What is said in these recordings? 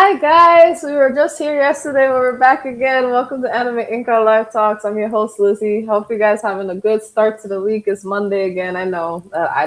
Hi guys, we were just here yesterday, but we're back again. Welcome to AnimeInkArt Live Talks. I'm your host Lizzie. Hope you guys having a good start to the week. It's Monday again. I know. I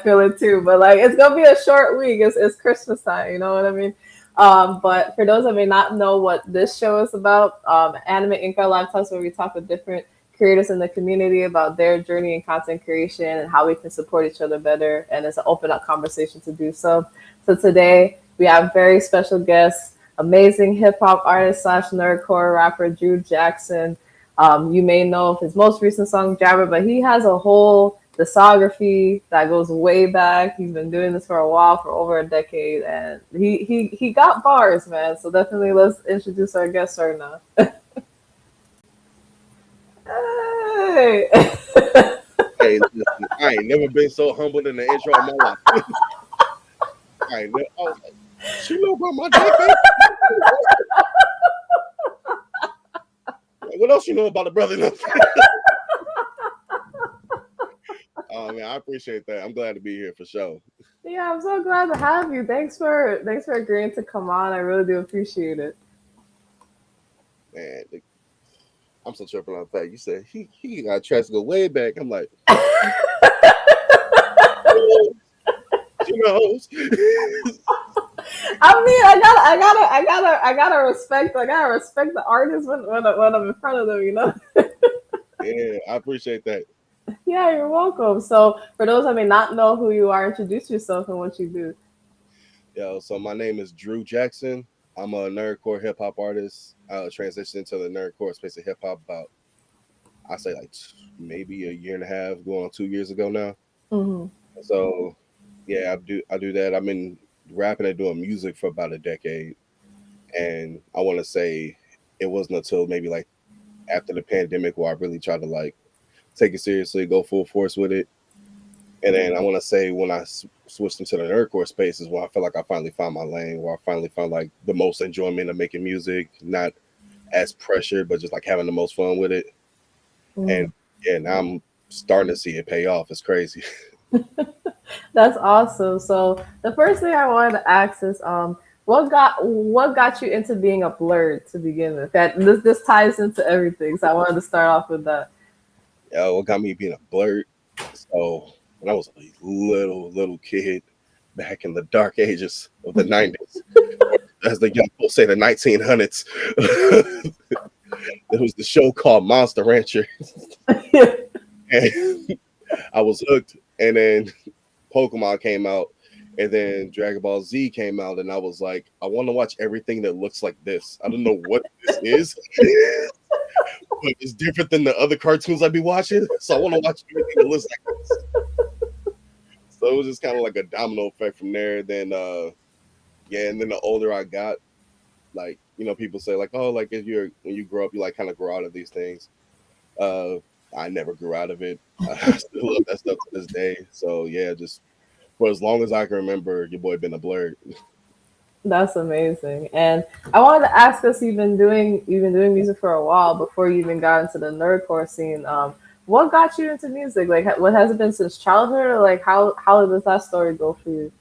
feel it too. But like, it's gonna be a short week. It's Christmas time. You know what I mean? But for those that may not know what this show is about, AnimeInkArt Live Talks, where we talk with different creators in the community about their journey in content creation and how we can support each other better. And it's an open up conversation to do so. So today we have very special guests, amazing hip hop artist slash nerdcore rapper Drew Jackson. You may know of his most recent song Jabber, but he has a whole discography that goes way back. He's been doing this for a while, for over a decade, and he got bars, man. So definitely let's introduce our guest right now. Hey. Hey, listen, I ain't never been so humbled in the intro of my life. I was like, she know about my dick. Like, what else you know about the brother? Oh man, I appreciate that. I'm glad to be here for sure. Yeah, I'm so glad to have you. Thanks for agreeing to come on. I really do appreciate it. Man, I'm so tripping on the fact you said he got tracks to go way back. I'm like, she knows. I mean, I gotta respect the artist when I'm in front of them, you know. Yeah, I appreciate that. Yeah, you're welcome. So, for those that may not know who you are, introduce yourself and what you do. Yo, so my name is Drew Jackson. I'm a nerdcore hip hop artist. I transitioned into the nerdcore space of hip hop about, I say like maybe a year and a half, going on 2 years ago now. Mm-hmm. So yeah, I do that. I've been rapping and doing music for about a decade, and I want to say it wasn't until maybe like after the pandemic where I really tried to like take it seriously, go full force with it. And then I want to say when I switched into the nerdcore space is when I felt like I finally found my lane, where I finally found like the most enjoyment of making music, not as pressured, but just like having the most fun with it. Mm-hmm. And yeah, now I'm starting to see it pay off. It's crazy. That's awesome. So, the first thing I wanted to ask is, what got you into being a blurred to begin with? That this ties into everything. So, I wanted to start off with that. Yo, what got me being a blurt? So when I was a little kid back in the dark ages of the 90s, as the young folks say, the 1900s, there was the show called Monster Rancher, and I was hooked. And then Pokemon came out, and then Dragon Ball Z came out, and I was like, I want to watch everything that looks like this. I don't know what this is, but it's different than the other cartoons I'd be watching. So I want to watch everything that looks like this. So it was just kind of like a domino effect from there. Then yeah, and then the older I got, like, people say like, oh, like if you're when you grow up, you like kind of grow out of these things. Uh I never grew out of it. I still love that stuff to this day. So yeah, just for as long as I can remember, your boy been a blur. That's amazing. And I wanted to ask us, you've been doing music for a while before you even got into the nerdcore scene. What got you into music? Like, what has it been since childhood, or like how does that story go for you?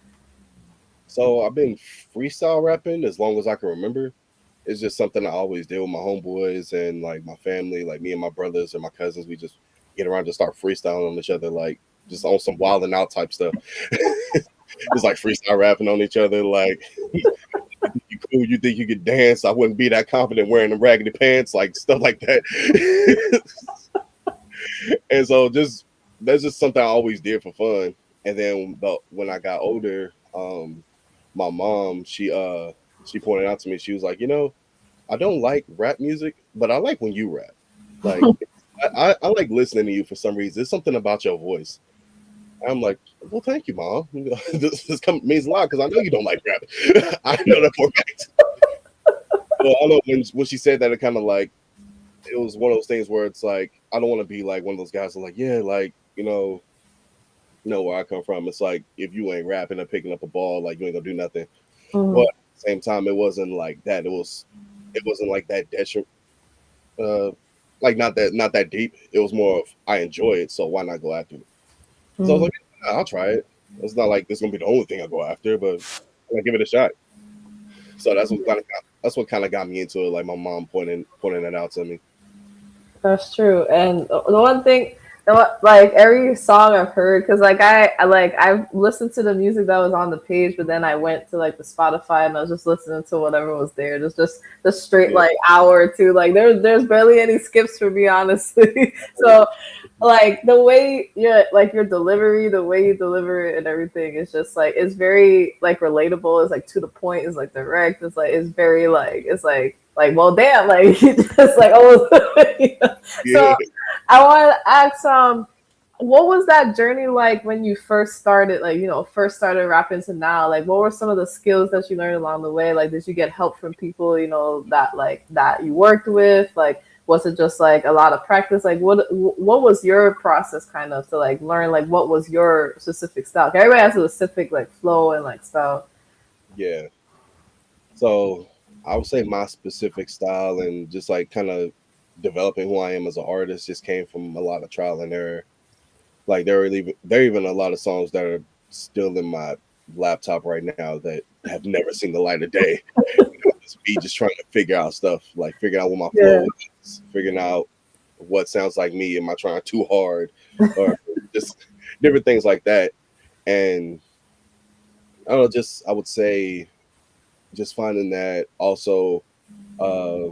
So I've been freestyle rapping as long as I can remember. It's just something I always did with my homeboys and like my family, like me and my brothers and my cousins. We just get around to start freestyling on each other, like just on some wild and out type stuff. Just like freestyle rapping on each other, like you cool, you think you could dance. I wouldn't be that confident wearing the raggedy pants, like stuff like that. And so just that's just something I always did for fun. And then when I got older, my mom she pointed out to me, she was like, I don't like rap music, but I like when you rap. Like I like listening to you for some reason. There's something about your voice. I'm like, well, thank you, mom. This means a lot because I know you don't like rap. I know that for a fact. Well, I know when she said that, it kind of like it was one of those things where it's like I don't want to be like one of those guys who are like, yeah, like you know where I come from. It's like if you ain't rapping and picking up a ball, like you ain't gonna do nothing. But Mhm. at the same time, it wasn't like that. It wasn't like that detriment. Like not that deep. It was more of I enjoy it, so why not go after it? So I was Mhm. like, yeah, I'll try it. It's not like this is gonna be the only thing I go after, but like give it a shot. So that's what kind of got me into it. Like my mom pointing it out to me. That's true. And the one thing, like every song I've heard, because like I've listened to the music that was on the page, but then I went to like the Spotify and I was just listening to whatever was there. Just the straight Yeah. like hour or two. Like there's barely any skips for me, honestly. So like the way your delivery, the way you deliver it and everything is just like it's very like relatable. It's like to the point. It's like direct. It's very like it's like well damn like just like almost. You know? So Yeah. I want to ask what was that journey like when you first started like first started rapping to now, like what were some of the skills that you learned along the way, like did you get help from people that you worked with, like was it just like a lot of practice, like what was your process kind of to like learn like what was your specific style? 'Cause everybody has a specific like flow and like style. Yeah. So I would say my specific style and just like kind of developing who I am as an artist just came from a lot of trial and error. Like there are even a lot of songs that are still in my laptop right now that have never seen the light of day. It's me just trying to figure out stuff, like figuring out what my Yeah. flow is, figuring out what sounds like me. Am I trying too hard, or just different things like that? And I don't know, just I would say just finding that also uh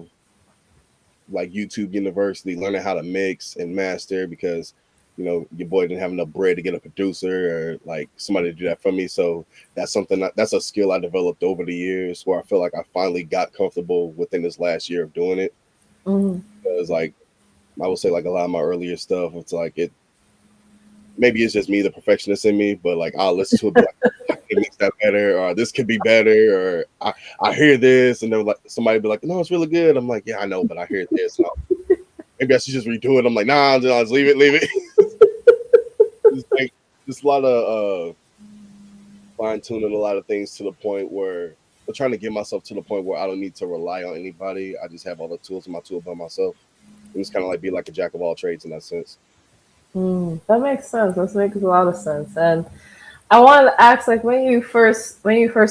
like YouTube University, learning how to mix and master because your boy didn't have enough bread to get a producer or like somebody to do that for me. So that's a skill I developed over the years where I feel like I finally got comfortable within this last year of doing it. Mhm. Because like I would say like a lot of my earlier stuff, it's like it maybe it's just me, the perfectionist in me, but like I'll listen to it, be like, I could mix that better, or this could be better, or I hear this, and then like somebody be like, no, it's really good. I'm like, yeah, I know, but I hear this. Maybe I should just redo it. I'm like, nah, just leave it, leave it. Just like just a lot of fine tuning a lot of things to the point where I'm trying to get myself to the point where I don't need to rely on anybody. I just have all the tools in my tool by myself. And it's kind of like be like a jack of all trades in that sense. That makes sense. That makes a lot of sense. And I wanted to ask, like, when you first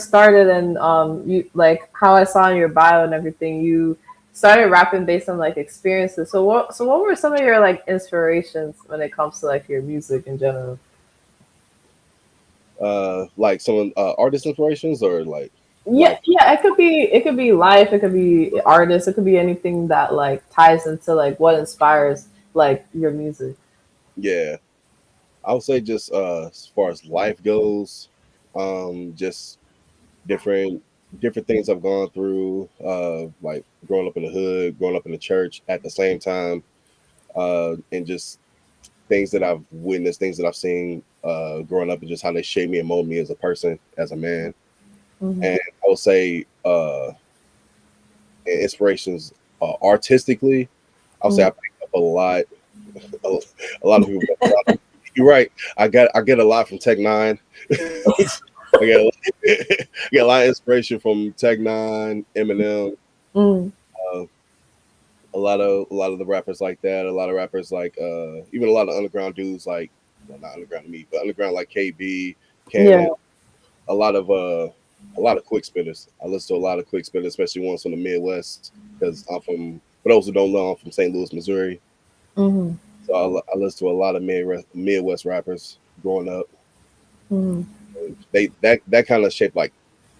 started, and you like how I saw in your bio and everything, you started rapping based on like experiences. So what were some of your like inspirations when it comes to like your music in general? Like some artist inspirations or like Yeah, life. yeah, it could be life, it could be artists, it could be anything that like ties into like what inspires like your music. Yeah, I would say just as far as life goes, just different different things I've gone through, like growing up in the hood, growing up in the church at the same time, and just things that I've witnessed, things that I've seen growing up, and just how they shape me and mold me as a person, as a man. Hmm. And I would say inspirations artistically, I would say I picked up a lot. A lot of people. You're right. I get a lot from Tech Nine. I get a, I get a lot of inspiration from Tech Nine, Eminem, Mm. uh, a lot of the rappers like that. A lot of rappers like even a lot of underground dudes like well not underground to me, but underground like KB, Yeah. Cannon. A lot of a lot of quick spitters. I listen to a lot of quick spitters, especially ones from the Midwest because I'm from. For those who don't know, I'm from St. Louis, Missouri. Hmm. So I listen to a lot of Midwest rappers growing up. Hmm. They that kind of shaped like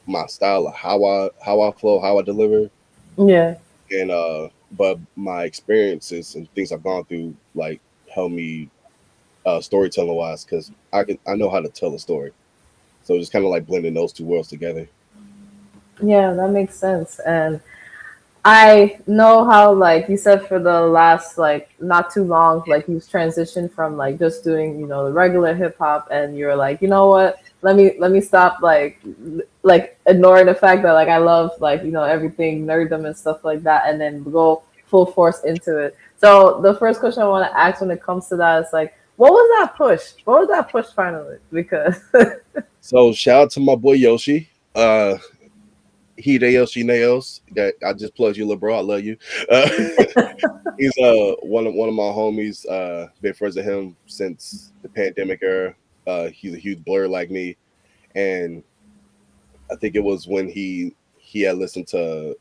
my style of how I flow, how I deliver, Yeah. and but my experiences and things I've gone through like help me storytelling wise because I know how to tell a story. So just kind of like blending those two worlds together. Yeah, that makes sense. And I know how, like you said, for the last like not too long, like you've transitioned from like just doing, the regular hip hop, and you're like, you know what? Let me stop like ignoring the fact that like I love like everything nerddom and stuff like that, and then go full force into it. So the first question I want to ask when it comes to that is like, what was that push? What was that push finally? Because So shout out to my boy Yoshi. Hideyoshi Nails. That I just plugged you, little bro. I love you. Uh, he's one of my homies. Been friends with him since the pandemic era. He's a huge blur like me, and I think it was when he had listened to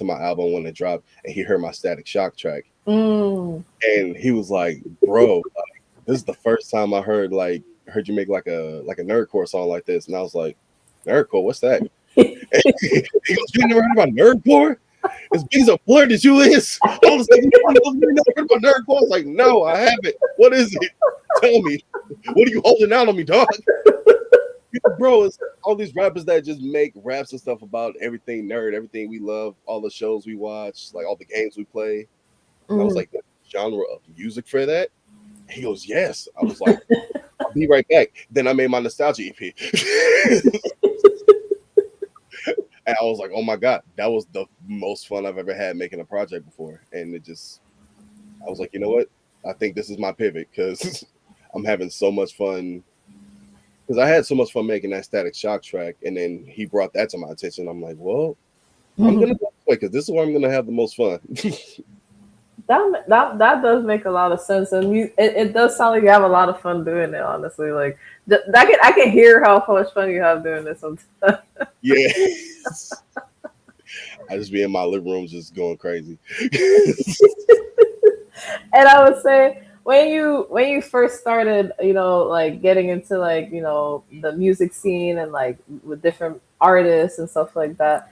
my album when it dropped, and he heard my Static Shock track, Mm. and he was like, "Bro, like, this is the first time I heard you make like a nerdcore song like this," and I was like, "Nerdcore, what's that?" And he goes, "You never heard about nerdcore? As big as a blur as you is, all of a sudden you never heard about nerdcore?" I was like, "No, I haven't. What is it? Tell me. What are you holding out on me, dog?" Bro, it's all these rappers that just make raps and stuff about everything nerd, everything we love, all the shows we watch, like all the games we play. And I was Mm. like, "The genre of music for that?" He goes, "Yes." I was like, "I'll be right back." Then I made my nostalgia EP. And I was like, "Oh my God, that was the most fun I've ever had making a project before." And I was like, "You know what? I think this is my pivot because I'm having so much fun." Because I had so much fun making that Static Shock track, and then he brought that to my attention. I'm like, "Well, I'm gonna go this way because this is where I'm gonna have the most fun." That does make a lot of sense, and it does sound like you have a lot of fun doing it. Honestly, like I can hear how much fun you have doing this sometimes. Yeah, I just be in my living room just going crazy. And I would say when you first started, like getting into like the music scene and like with different artists and stuff like that.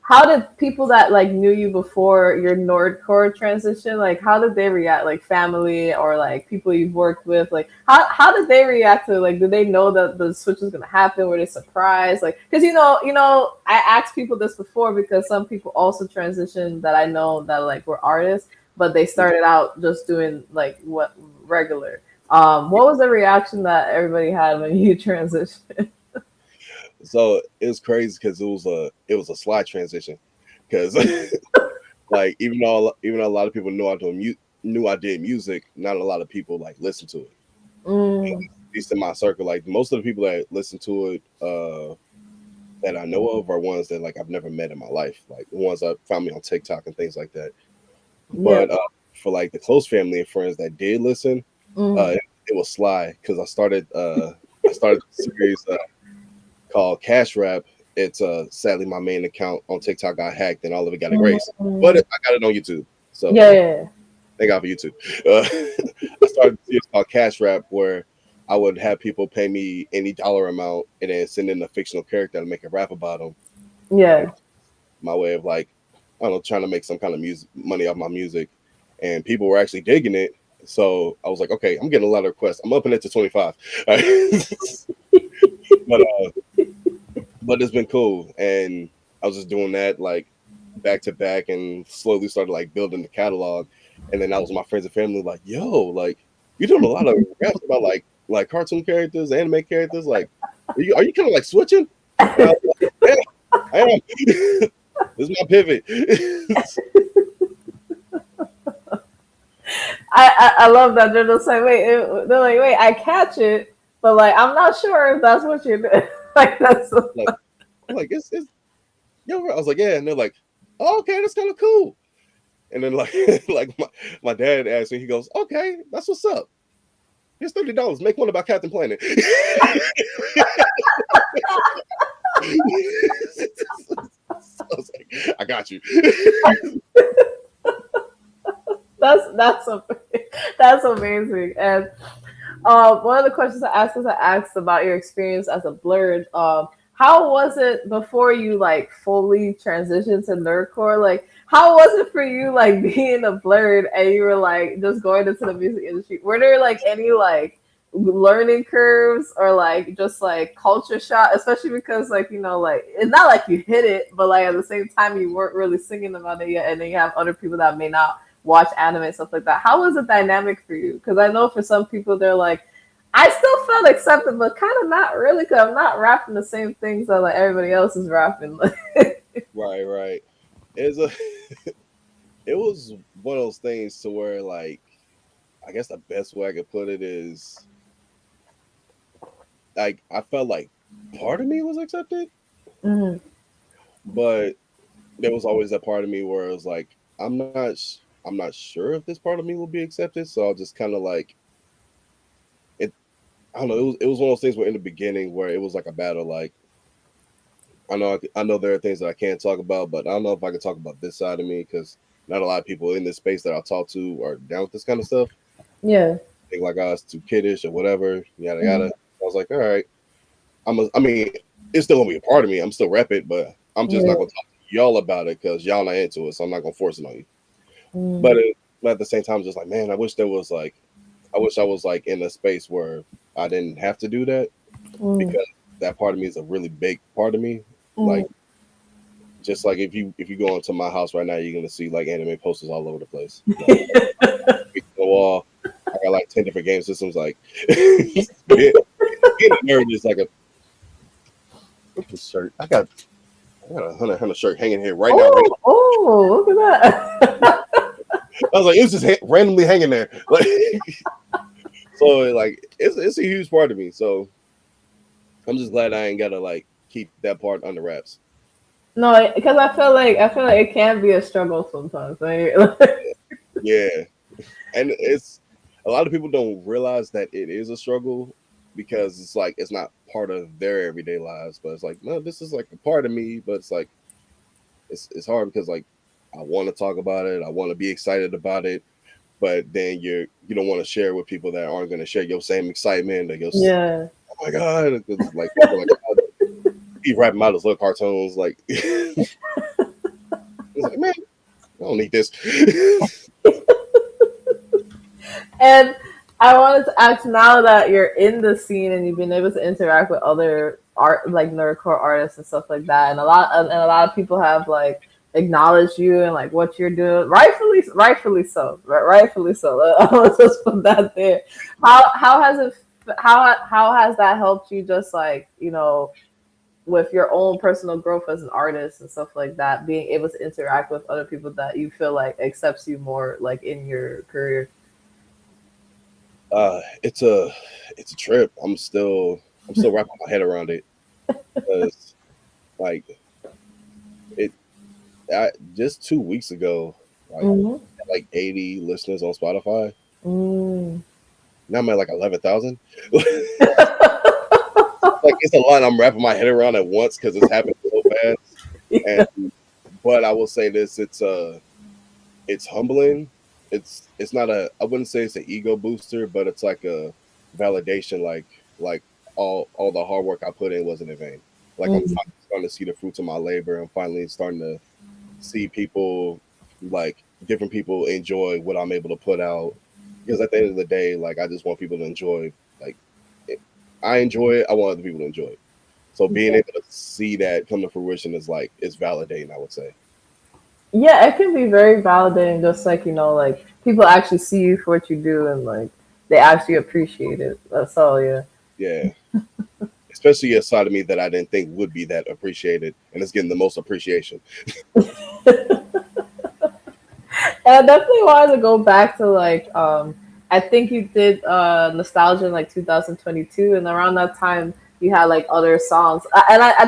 How did people that like knew you before your Nordcore transition, like how did they react? Like family or like people you've worked with, like how did they react to it? Like did they know that the switch was gonna happen? Were they surprised? Like because I asked people this before because some people also transitioned that I know that like were artists but they started out just doing like what regular. What was the reaction that everybody had when you transitioned? So it was crazy because it was a slide transition because like even though a lot of people knew I did music, not a lot of people like listened to it. Mm, At least in my circle, like most of the people that listen to it that I know of are ones that like I've never met in my life, like the ones that found me on TikTok and things like that. yeah. But for like the close family and friends that did listen, Mm, it was Sly because I started a series called Cash Rap. It's sadly my main account on TikTok got hacked and all of it got erased, but mm, I got it on YouTube. So yeah, yeah, thank God for YouTube. Uh, I started a series called Cash Rap where I would have people pay me any dollar amount and then send in a fictional character to make a rap about them. And yeah. my way of like, I don't know, trying to make some kind of music money off my music. And people were actually digging it. So I was like, okay, I'm getting a lot of requests. I'm upping it to 25. but but it's been cool. And I was just doing that like back to back and slowly started like building the catalog. And then that was my friends and family like, yo, like you're doing a lot of raps about like cartoon characters, anime characters. Like, are you kind of like switching? And I was like, yeah, I am. This is my pivot. I love that they're just like they're like wait I catch it but like I'm not sure if that's what you're doing like that's like, I'm like, it's yo. I was like, yeah, and they're like, oh, okay, that's kind of cool. And then like like my dad asked me, he goes, okay, that's what's up. Here's $30. Make one about Captain Planet. I was like, I got you. that's a, that's amazing and one of the questions I asked about your experience as a blurred. How was it before you like fully transitioned to nerdcore? Like, how was it for you like being a blurred and you were like just going into the music industry? Were there like any like learning curves or like just like culture shock? Especially because like like it's not like you hit it, but like at the same time you weren't really singing about it yet, and then you have other people that may not watch anime and stuff like that. How was the dynamic for you? Because I know for some people they're like, I still felt accepted, but kind of not really because I'm not rapping the same things that like everybody else is rapping. Right, right. It's a it was one of those things to where like I guess the best way I could put it is like I felt like part of me was accepted, Mm, but there was always that part of me where it was like I'm not sure if this part of me will be accepted, so I'll just kind of like it. I don't know. It was one of those things where in the beginning where it was like a battle, like I know there are things that I can't talk about, but I don't know if I can talk about this side of me because not a lot of people in this space that I talk to are down with this kind of stuff. Yeah. Think like I was too kiddish or whatever, yada yada. Mhm. I was like, all right, I mean, it's still gonna be a part of me. I'm still rep it, but I'm just not Yeah. gonna talk to y'all about it because y'all not into it, so I'm not gonna force it on you. But, Mm. but at the same time, just like, man, I wish I was like in a space where I didn't have to do that Mm. because that part of me is a really big part of me. Mm. Like, just like if you go into my house right now, you're gonna see like anime posters all over the place. Like, the wall, I got like 10 different game systems. Like, being a nerd is like a what's this shirt. I got a hunter shirt hanging here right now. Ready. Oh, look at that. I was like, it's just randomly hanging there. Like, so like it's a huge part of me. So I'm just glad I ain't gotta like keep that part under wraps. No, because I feel like it can be a struggle sometimes. Right? Yeah, and it's a lot of people don't realize that it is a struggle because it's like it's not part of their everyday lives. But it's like no, this is like a part of me. But it's like it's hard because like I want to talk about it. I want to be excited about it. But then you don't want to share with people that aren't going to share your same excitement or your Yeah. oh my god, it's like people like oh, he rapping out his little cartoons like it's like man, I don't need this. And I wanted to ask, now that you're in the scene and you've been able to interact with other art, like nerdcore artists and stuff like that, and a lot of people have like acknowledged you and like what you're doing, rightfully so, rightfully so. Let's just put that there. How has it? How has that helped you? Just like with your own personal growth as an artist and stuff like that, being able to interact with other people that you feel like accepts you more, like in your career. It's a trip. I'm still wrapping my head around it because like it just 2 weeks ago Hmm. like 80 listeners on Spotify. Mm. Now I'm at like 11,000. Like it's a lot I'm wrapping my head around at once because it's happening so fast. Yeah. And but I will say this: it's humbling. It's not a I wouldn't say it's an ego booster, but it's like a validation. Like all the hard work I put in wasn't in vain. Like I'm Mm. finally starting to see the fruits of my labor. I'm finally starting to see people like different people enjoy what I'm able to put out. Because at the end of the day, like I just want people to enjoy like it. I enjoy it. I want other people to enjoy it. So being able to see that come to fruition is like it's validating, I would say. Yeah, it can be very validating, just like like people actually see you for what you do and like they actually appreciate it. That's all. Yeah. Yeah. Especially a side of me that I didn't think would be that appreciated and it's getting the most appreciation. And I definitely wanted to go back to like I think you did nostalgia in like 2022, and around that time you had like other songs. And I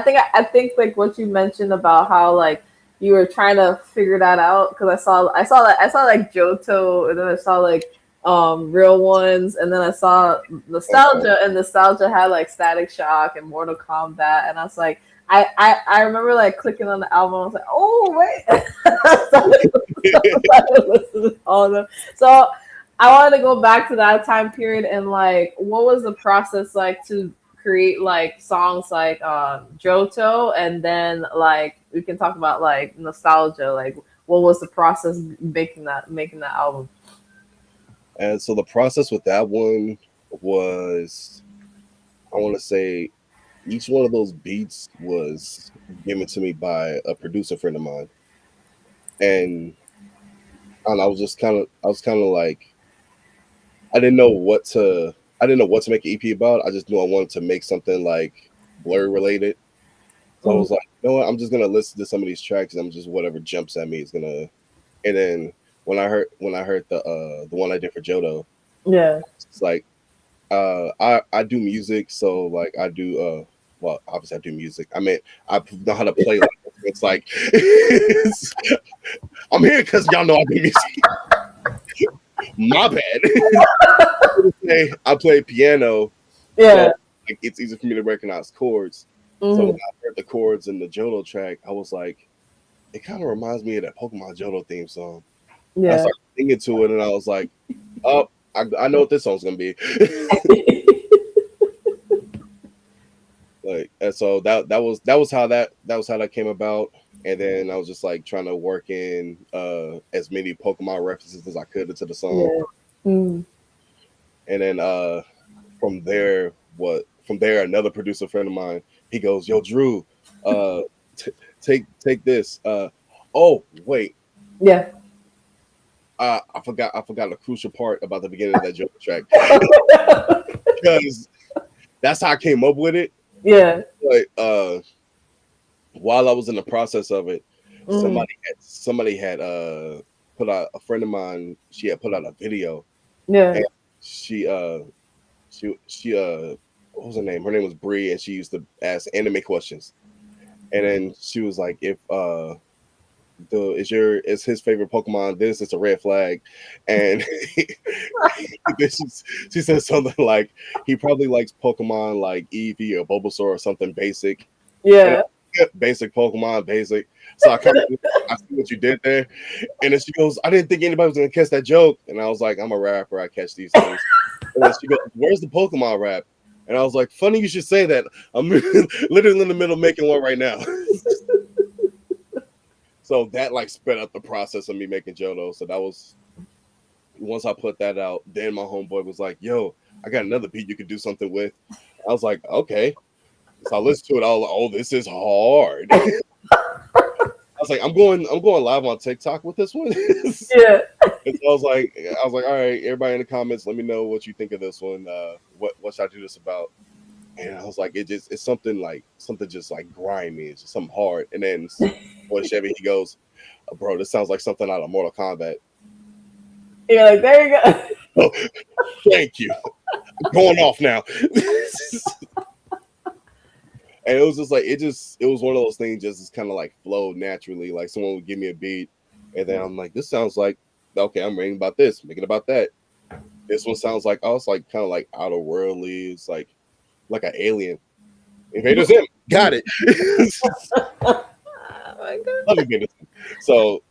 think like what you mentioned about how like you were trying to figure that out, because I saw like Johto, and then I saw like real ones, and then I saw Okay. nostalgia, and nostalgia had like Static Shock and Mortal Kombat, and I was like I remember like clicking on the album. I was like, oh wait, I listened to all of them. So I wanted to go back to that time period and like, what was the process like to create like songs like Johto, and then like we can talk about like nostalgia. Like, what was the process making that album? And so the process with that one was I want to say each one of those beats was given to me by a producer friend of mine. And I was just I was kind of like I didn't know what to I didn't know what to make an EP about. I just knew I wanted to make something like blur related. So I Mm. was like, you know what? I'm just gonna listen to some of these tracks, and I'm just whatever jumps at me is gonna. And then when I heard the one I did for Jodo, Yeah. it's like I do music, so like I do well obviously I do music. I mean I know how to play like it's like I'm here because y'all know I do music. My bad. I play piano, so Yeah. like it's easy for me to recognize chords. So when Mm-hmm. I heard the chords in the Johto track, I was like, it kind of reminds me of that Pokemon Johto theme song. I Yeah. started singing to it, and I was like, oh, I know what this song's gonna be. Like, and so that was how that came about. And then I was just like trying to work in as many Pokemon references as I could into the song. Yeah. Mm. And then from there another producer friend of mine, he goes, yo, Drew, uh take this. Oh wait, Yeah. I forgot a crucial part about the beginning of that Joker track because that's how I came up with it. Yeah. But while I was in the process of it, Mm. somebody had put out, a friend of mine, she had put out a video, Yeah. and she what was her name? Her name was Bree, and she used to ask anime questions. And then she was like, if the is his favorite Pokemon this, it's a red flag. And then she said something like he probably likes Pokemon like Eevee or Bulbasaur or something basic. And Yeah. basic Pokemon, basic. So I see what you did there. And then she goes, I didn't think anybody was gonna catch that joke. And I was like, I'm a rapper, I catch these things. And then she goes, where's the Pokemon rap? And I was like, funny you should say that. I'm literally in the middle of making one right now. So that like sped up the process of me making Johto. So that was, once I put that out, then my homeboy was like, yo, I got another beat you could do something with. I was like, okay. So I listened to it. I was like, oh, this is hard. I was like, I'm going live on TikTok with this one. Yeah. And so I was like, all right, everybody in the comments, let me know what you think of this one. What should I do this about? And I was like, it's something just like grimy, it's just something hard. And then boy Chevy, he goes, bro, this sounds like something out of Mortal Kombat. You're like, there you go. Oh, thank you. I'm going off now. And it was just like it was one of those things just kind of like flowed naturally. Like someone would give me a beat, and then I'm like, this sounds like okay, I'm reading about this, making about that. This one sounds like it's like kind of like outer worldly. It's like an alien. Invaders in, got it. Oh my God. Love Invaders in. So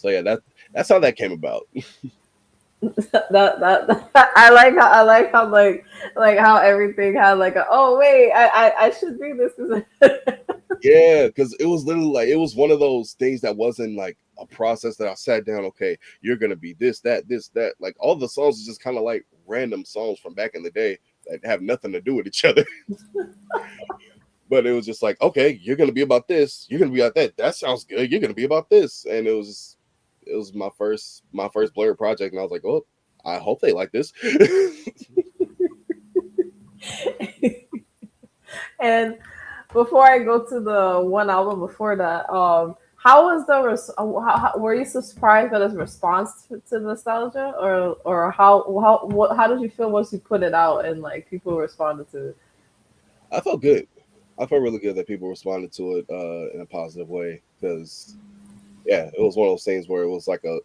yeah, that's how that came about. That I like how like how everything had like a, oh wait, I should do this because Yeah, because it was literally like it was one of those things that wasn't like a process that I sat down. Okay, you're gonna be this, that, this, that. Like all the songs are just kind of like random songs from back in the day that have nothing to do with each other. But it was just like, okay, you're gonna be about this, you're gonna be about that. That sounds good. You're gonna be about this, and it was my first Blur project, and I was like, oh, I hope they like this. and before I go to the one album before that, how was the were you surprised by the response to nostalgia, or how did you feel once you put it out and like people responded to it? I felt good. I felt really good that people responded to it in a positive way because yeah, it was one of those things where it was like a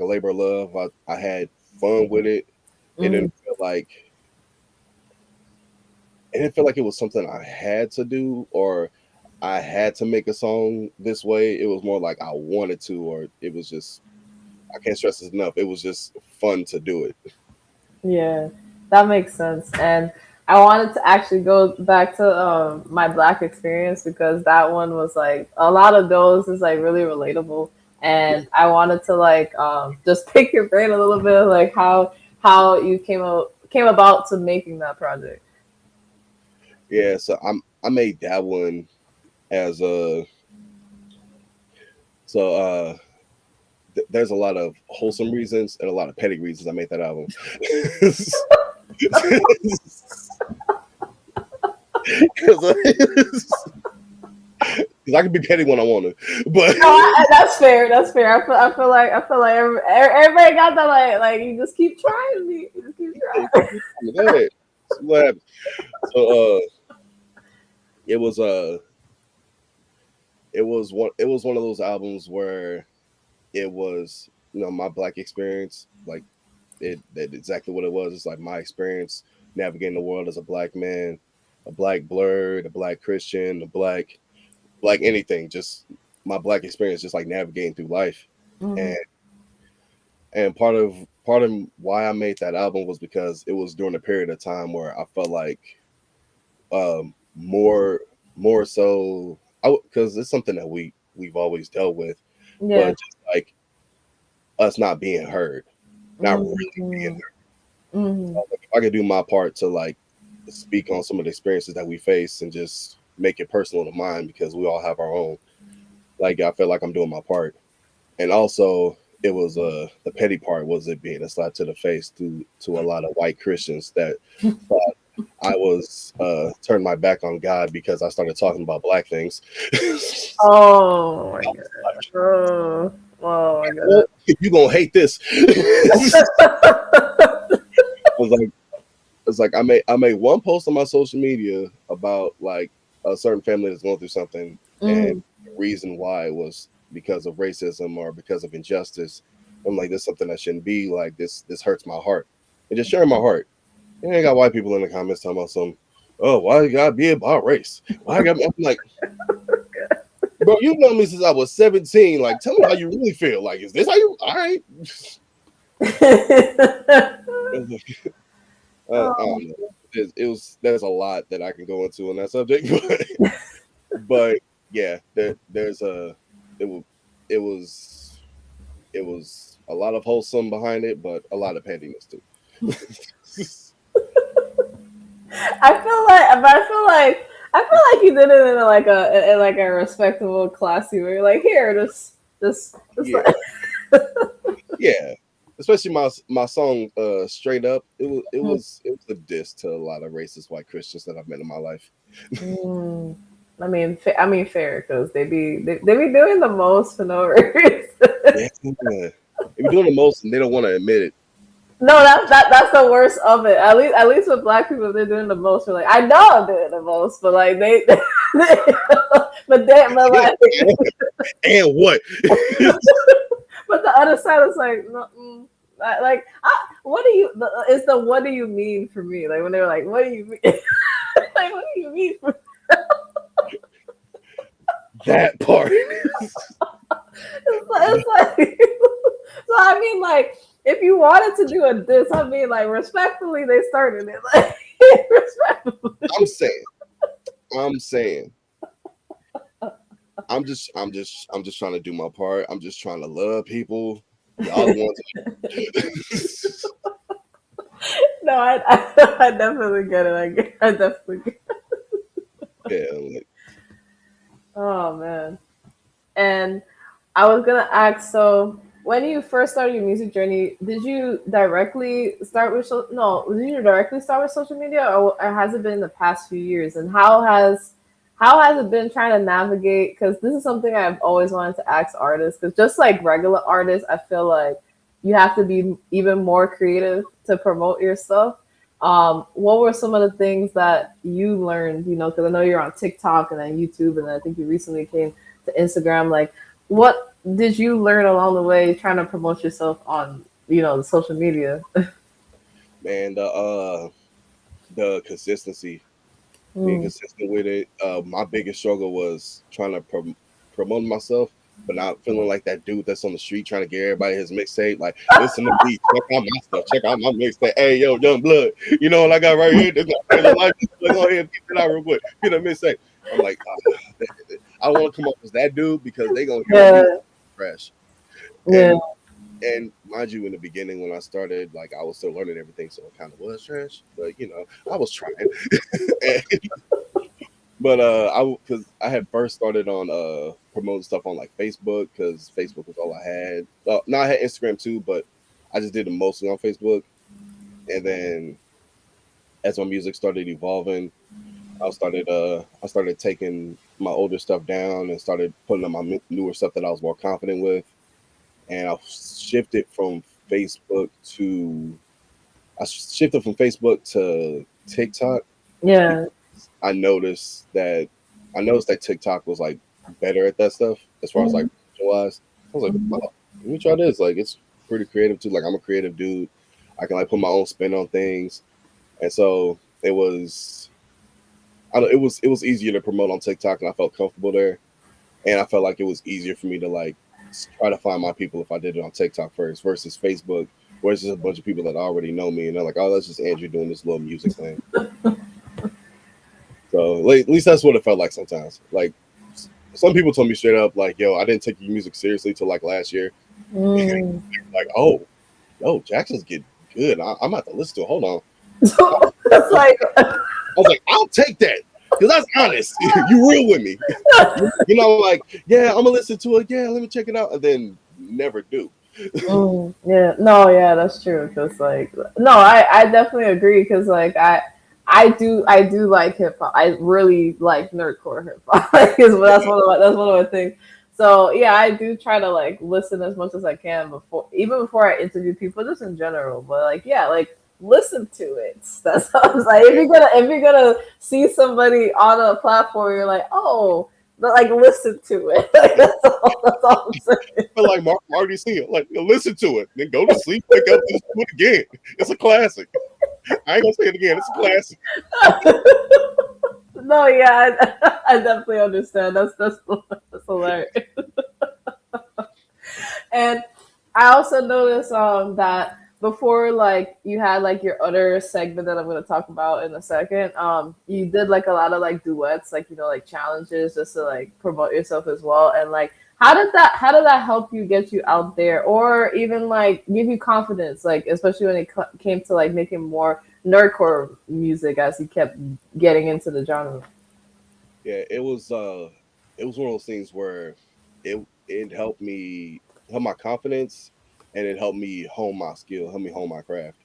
labor of love. I had fun with it. It Mm, didn't feel like it didn't feel like it was something I had to do or I had to make a song this way. It was more like I wanted to, or it was just I can't stress this enough. It was just fun to do it. yeah, that makes sense. And I wanted to actually go back to my black experience because that one was like a lot of those is like really relatable. And I wanted to like just pick your brain a little bit, like how you came about to making that project. Yeah, so I made that one as a so there's a lot of wholesome reasons and a lot of petty reasons I made that album. Because I can be petty when I want to, but No, that's fair. That's fair. I feel like everybody got that. Like you just keep trying me. You just keep trying. go ahead. See what happens. So it was it was one of those albums where it was my black experience, like that exactly what it was. It's like my experience navigating the world as a black man, a black blurred, a black Christian, a black anything, just my black experience, just like navigating through life. Mm-hmm. And part of why I made that album was because it was during a period of time where I felt like more so, because it's something that we've always dealt with, Yeah. but just like us not being heard, not really being Mm-hmm. heard. Mm-hmm. So, like, if I could do my part to like speak on some of the experiences that we face and just make it personal to mine, because we all have our own. Like, I feel like I'm doing my part. And also, it was the petty part was it being a slap to the face to a lot of white Christians that thought I was turned my back on God because I started talking about black things. Oh my god. Oh, oh my Well, god. you gonna hate this. was like it's like I made one post on my social media about like a certain family that's going through something, and Mm-hmm. the reason why was because of racism or because of injustice. I'm like, this is something that shouldn't be like this. This hurts my heart, and just sharing my heart. And I got white people in the comments talking about some, oh, why you gotta be about race? Why I got? I'm like, bro, you know me since I was 17. Like, tell me how you really feel. Like, is this how you? All right. I Oh. don't know. There's a lot that I can go into on that subject, but yeah, there's a it was it was it was a lot of wholesome behind it, but a lot of pettiness too. I feel like you did it in like a respectable, classy way. Like here, just Yeah, like. yeah. Especially my song "Straight Up." It was a diss to a lot of racist white Christians that I've met in my life. Mm. I mean, fair because they be doing the most for no reason. Yeah, they be doing the most and they don't want to admit it. No, that's the worst of it. At least with black people, they're doing the most. We're like, I know I'm doing the most, but like but Yeah, like, and what? but the other side is like, no, what do you? It's the what do you mean for me? Like when they're like, what do you mean? Like what do you mean? That part. It's like so. I mean, like if you wanted to do a diss, I mean, like respectfully, they started it. Like respectfully. I'm saying. I'm saying. I'm just trying to do my part. I'm just trying to love people. Y'all the ones. No, I definitely get it. I definitely get it. Yeah, like, Oh man. And I was gonna ask, so when you first started your music journey, did you directly start with no? Did you directly start with social media, or has it been in the past few years? And how has it been trying to navigate? Because this is something I've always wanted to ask artists. Because just like regular artists, I feel like you have to be even more creative to promote your stuff. What were some of the things that you learned? Because I know you're on TikTok and then YouTube, and I think you recently came to Instagram. Like, what did you learn along the way trying to promote yourself on, the social media? man, the consistency, being Mm. consistent with it. My biggest struggle was trying to promote myself, but not feeling like that dude that's on the street trying to get everybody his mixtape. Like, listen to me, check out my stuff, check out my mixtape. Hey, yo, Young Blood, you know what I got right here? This is my life. Go ahead and get it out real quick. Get a mixtape. I'm like, I don't want to come up as that dude because they gonna hear me Yeah, fresh. yeah, And mind you, in the beginning when I started, like I was still learning everything, so it kind of was trash. But I was trying. But because I had first started on promoting stuff on like Facebook, because Facebook was all I had. No, I had Instagram too, but I just did it mostly on Facebook. And then as my music started evolving, I started taking my older stuff down and started putting on my newer stuff that I was more confident with. And shifted from Facebook to I shifted from Facebook to TikTok, yeah, because I noticed that TikTok was like better at that stuff as far as like mhm, visualize. I was like, mhm. wow, let me try this. Like, it's pretty creative too. Like, I'm a creative dude. I can like put my own spin on things, and so it was. it was easier to promote on TikTok, and I felt comfortable there, and I felt like it was easier for me to like try to find my people if I did it on TikTok first versus Facebook, where it's just a bunch of people that already know me, and they're like, oh, that's just Andrew doing this little music thing. So like, at least that's what it felt like sometimes. Like some people told me straight up, like, yo, I didn't take your music seriously till like last year. Like, oh, yo, Jackson's getting good. I'm about to listen to it. Hold on. So it's like, I was like, I'll take that. Because that's honest. You real with me. You know, like, yeah, I'm gonna listen to it. Yeah, let me check it out. And then never do. yeah, no, yeah, that's true. Cause like, no, I definitely agree. Cause like, I do like hip hop. I really like nerdcore hip hop. Like, that's one of my things. So yeah, I do try to like listen as much as I can even before I interview people, just in general. But like, yeah, like listen to it. That's what I was like. If you're gonna see somebody on a platform, you're like, oh, but like listen to it. Like, that's all I'm saying. But like Mark already seen it. Like, listen to it, then go to sleep, pick up, and do it again. It's a classic. I ain't gonna say it again. It's a classic. No, yeah, I definitely understand. That's hilarious. And I also noticed that before, like, you had like your other segment that I'm going to talk about in a second. You did like a lot of like duets, like, like challenges, just to like promote yourself as well. And like, how did that help you get you out there, or even like give you confidence, like especially when it came to like making more nerdcore music as you kept getting into the genre? Yeah, it was one of those things where it help my confidence, and it helped me hone my skill, help me hone my craft.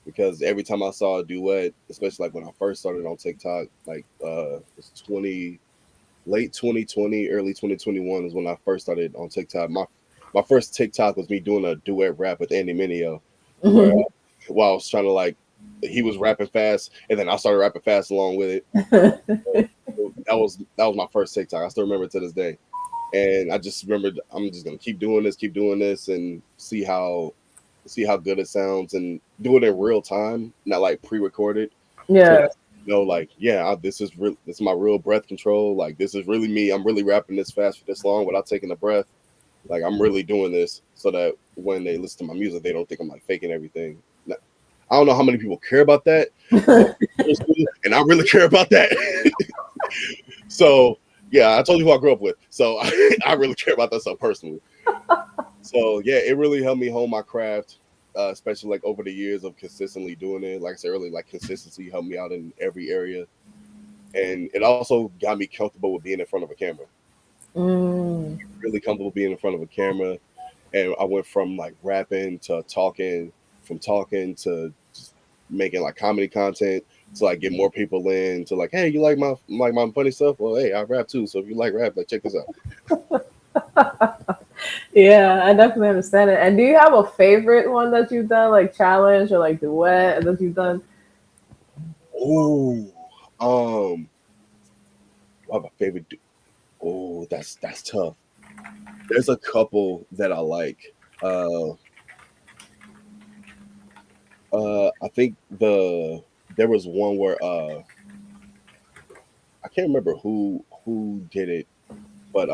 Because every time I saw a duet, especially like when I first started on TikTok, like it's 20 late 2020, early 2021 is when I first started on TikTok. My first TikTok was me doing a duet rap with Andy Mineo, where while I was trying to like he was rapping fast, and then I started rapping fast along with it. That was my first TikTok. I still remember it to this day. And I just remembered I'm just gonna keep doing this, and see how good it sounds, and do it in real time, not like pre-recorded. So Yeah. that, like, yeah, this is my real breath control. Like, this is really me. I'm really rapping this fast for this long without taking a breath. Like, I'm really doing this so that when they listen to my music, they don't think I'm like faking everything. Now, I don't know how many people care about that, but and I really care about that. So yeah, I told you who I grew up with. So I really care about that stuff personally. So yeah, it really helped me hone my craft, especially like over the years of consistently doing it. Like I said earlier, like consistency helped me out in every area, and it also got me comfortable with being in front of a camera. Mm. Really comfortable being in front of a camera, and I went from like rapping to talking, from talking to just making like comedy content to like get more people in to like, hey, you like my funny stuff? Well, hey, I rap too, so if you like rap, like check this out. Yeah, I definitely understand it. And do you have a favorite one that you've done, like challenge or like duet that you've done? Oh, I have a favorite. Oh, that's tough. There's a couple that I like. Uh, I think there was one where I can't remember who did it, but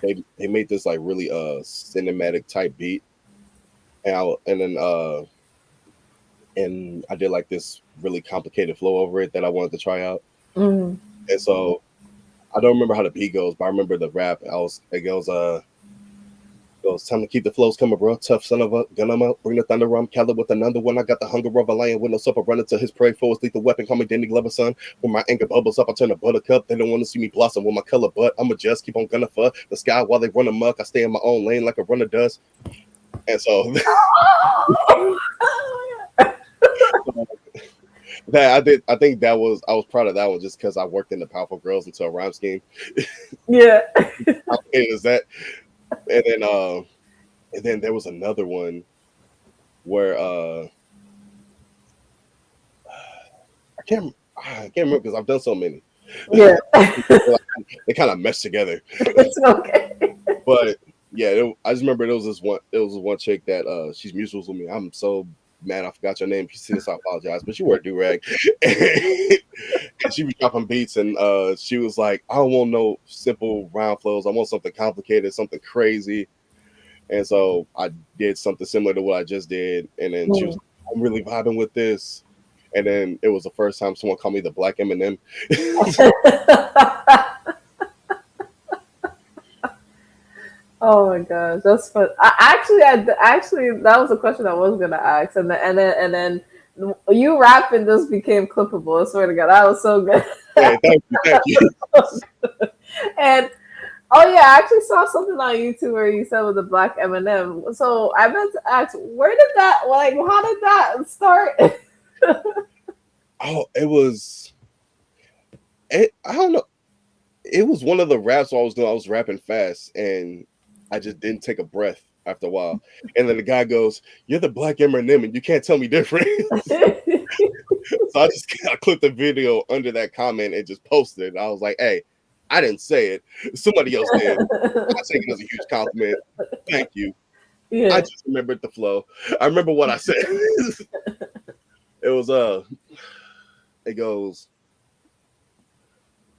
they made this like really cinematic type beat, and I did like this really complicated flow over it that I wanted to try out, Mm. and so I don't remember how the beat goes, but I remember the rap. It goes, time to keep the flows coming, bro. Tough son of a gun, I'm up. Bring the thunder rum. Cali with another one. I got the hunger of a lion with no supper. Running to his prey for his lethal weapon. Call me Danny Glover, son. When my anger bubbles up, I turn a buttercup. They don't want to see me blossom with my color, but I'ma just keep on gunning for the sky while they run amok. I stay in my own lane like a runner does. And so that I think I was proud of that one just because I worked in the Powerful Girls into a rhyme scheme. Yeah. How pain is that? And then there was another one where I can't remember because I've done so many. Yeah. They kind of mesh together. It's okay. But yeah, I just remember there was this one chick that she's mutuals with me. I'm so man, I forgot your name. If you see this, I apologize, but you wear a do-rag. And she was dropping beats, and she was like, I don't want no simple round flows. I want something complicated, something crazy. And so I did something similar to what I just did. And then she was like, I'm really vibing with this. And then it was the first time someone called me the Black Eminem. Oh my gosh, that's fun. Actually, that was a question I was gonna ask, and then you rapping just became clippable. I swear to God, that was so good. Hey, thank you. And oh yeah, I actually saw something on YouTube where you said with the Black Eminem. So I meant to ask, where did that how did that start? Oh, I don't know. It was one of the raps I was doing. I was rapping fast, and I just didn't take a breath after a while. And then the guy goes, "You're the Black Eminem, and you can't tell me different." So I clipped the video under that comment and just posted it. I was like, "Hey, I didn't say it. Somebody else did. I take it as a huge compliment. Thank you." Yeah. I just remembered the flow. I remember what I said. It was it goes,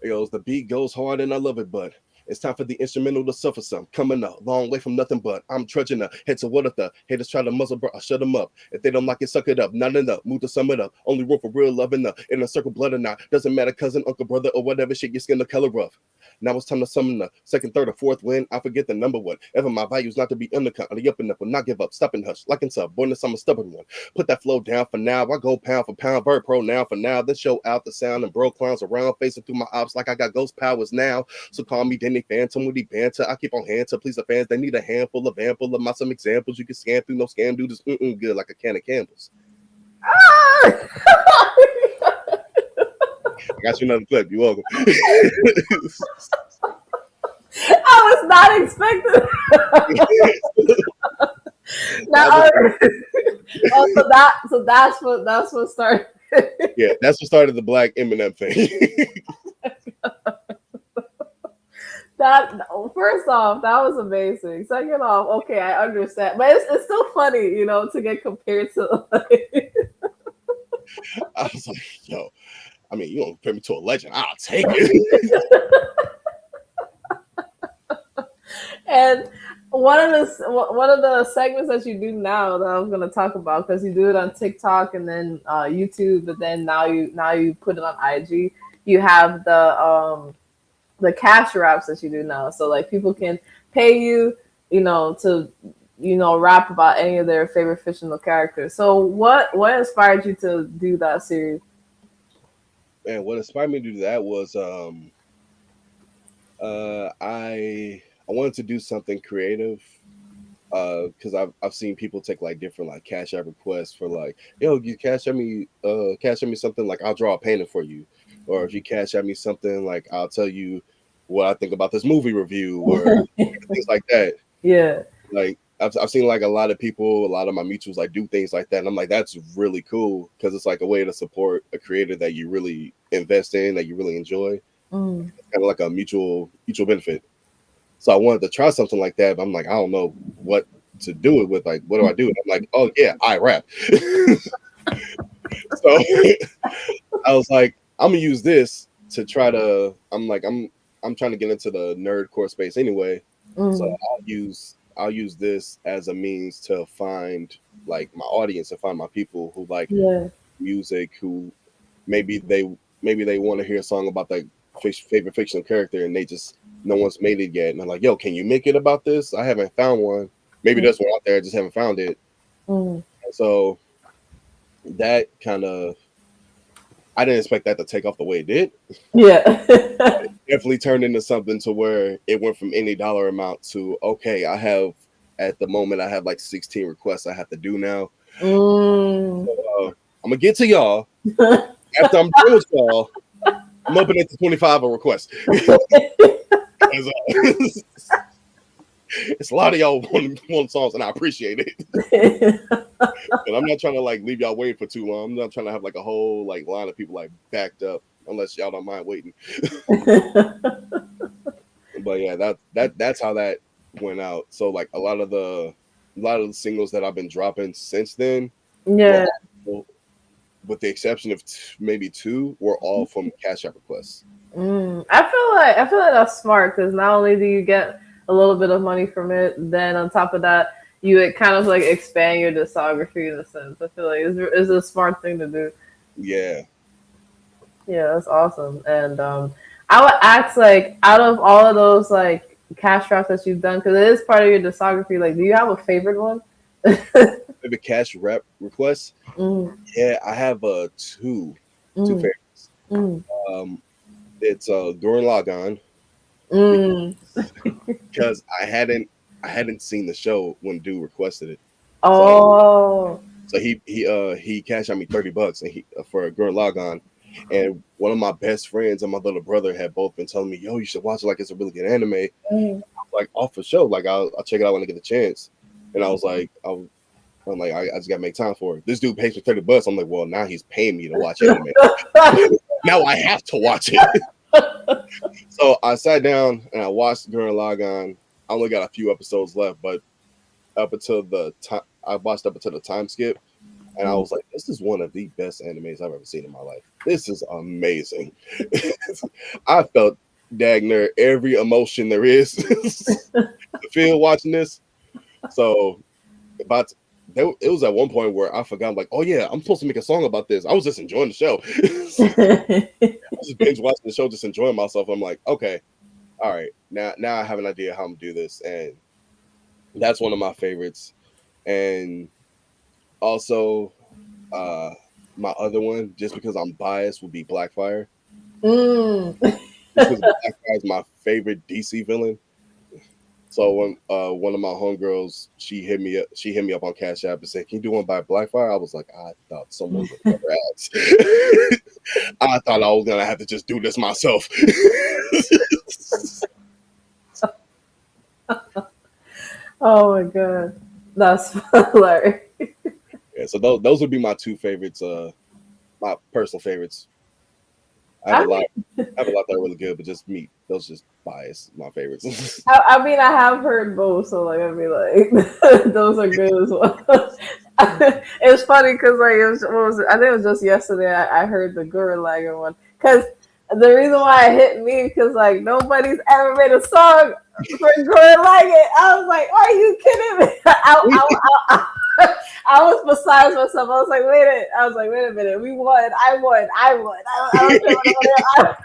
the beat goes hard and I love it, but it's time for the instrumental to suffer some. Coming a long way from nothing, but I'm trudging up. Head to what if the haters try to muzzle, bro? I shut them up. If they don't like it, suck it up. Not enough. Move to sum it up. Only room for real love enough. In a circle, blood or not. Doesn't matter, cousin, uncle, brother, or whatever. Shit, your skin the color rough. Now it's time to summon the second, third, or fourth win. I forget the number one. Ever my values not to be undercut. On the up and up, will not give up. Stop and hush. Like and sub. Born this, I'm a stubborn one. Put that flow down for now. I go pound for pound. Bird pro now for now. Then show out the sound and bro clowns around. Facing through my ops like I got ghost powers now. So call me Danny Phantom with the banter. I keep on hand to please the fans. They need a handful of ample of my some examples. You can scan through. No scam dude is good like a can of Campbell's. I got you another clip. You're welcome. I was not expecting. Now, so that's what started. Yeah, that's what started the Black Eminem thing. That first off, that was amazing. Second off, okay, I understand, but it's still funny, to get compared to. I was like, yo, I mean, you don't compare me to a legend. I'll take it. And one of the segments that you do now that I was going to talk about, because you do it on TikTok and then YouTube, but then now you put it on IG. You have the cash raps that you do now, so like people can pay you, to rap about any of their favorite fictional characters. So what inspired you to do that series? Man, what inspired me to do that was I wanted to do something creative because I've seen people take like different like cash app requests for like, yo, you cash at me something, like I'll draw a painting for you, or if you cash at me something, like I'll tell you what I think about this movie review or things like that. Yeah, like I've seen like a lot of people, a lot of my mutuals like do things like that, and I'm like, that's really cool because it's like a way to support a creator that you really invest in, that you really enjoy. It's kind of like a mutual benefit. So I wanted to try something like that, but I'm like, I don't know what to do it with. Like, what do I do? And I'm like, oh yeah, I rap. So I was like, I'm gonna use this to try to. I'm trying to get into the nerdcore space anyway. So I'll use this as a means to find like my audience and find my people who like music, who maybe they want to hear a song about their favorite fictional character and no one's made it yet. And I'm like, yo, can you make it about this? I haven't found one. Maybe there's one out there, I just haven't found it. And so that kind of, I didn't expect that to take off the way it did. Yeah. It definitely turned into something to where it went from any dollar amount to, okay, at the moment I have like 16 requests I have to do now. So, I'm gonna get to y'all after I'm done with y'all. I'm opening it to 25 a request. It's a lot of y'all want songs, and I appreciate it. And I'm not trying to like leave y'all waiting for too long. I'm not trying to have like a whole like line of people like backed up, unless y'all don't mind waiting. But yeah, that's how that went out. So like a lot of the singles that I've been dropping since then Yeah. Well, with the exception of maybe two, were all from Cash App requests. I feel like that's smart because not only do you get a little bit of money from it, then on top of that, you would kind of like expand your discography in a sense. I feel like it's a smart thing to do. Yeah. Yeah, that's awesome. And I would ask like out of all of those like cash drops that you've done, because it is part of your discography. Like, do you have a favorite one? Maybe Cash Rap requests. Mm, Yeah, I have two mm, favorites. mm, Um, it's Gurren Lagann mm. because I hadn't seen the show when dude requested it. So Oh. so he cashed out me $30 and he for Gurren Lagann. And one of my best friends and my little brother had both been telling me, "Yo, you should watch it. Like it's a really good anime." Mm. Like off the show, like I'll check it out when I get the chance. And I was like, I'm like, I just gotta make time for it. This dude pays me $30. I'm like, well, now he's paying me to watch anime. Now I have to watch it. So I sat down and I watched Gurren Lagann. I only got a few episodes left, but up until the time I watched up until the time skip, and I was like, this is one of the best animes I've ever seen in my life. This is amazing. I felt dag near every emotion there is to feel watching this. So about it was at one point where I forgot, I'm like, oh yeah, I'm supposed to make a song about this. I was just enjoying the show. I was just binge watching the show, just enjoying myself. I'm like, okay, all right, now I have an idea how I'm gonna do this, and that's one of my favorites. And also, uh, my other one, just because I'm biased, would be Blackfire. Mm. Just because Blackfire is my favorite DC villain. So when one of my homegirls, she hit me up on Cash App and said, "Can you do one by Blackfire?" I was like, I thought someone would never ask. I thought I was gonna have to just do this myself. Oh my god, that's hilarious. Yeah, so those would be my two favorites, my personal favorites. I have a I lot. mean, I have a lot that are really good, but just me. Those just bias. My favorites. I mean, I have heard both, so like, I mean, like, those are good as well. It's funny because like, what was it? I think it was just yesterday. I heard the Gurren Lagann one because the reason why it hit me because like nobody's ever made a song for Gurren Lagann. I was like, are you kidding me? I was besides myself. I was like, wait a minute. I was like, wait a minute. We won. I won. I won. I don't care what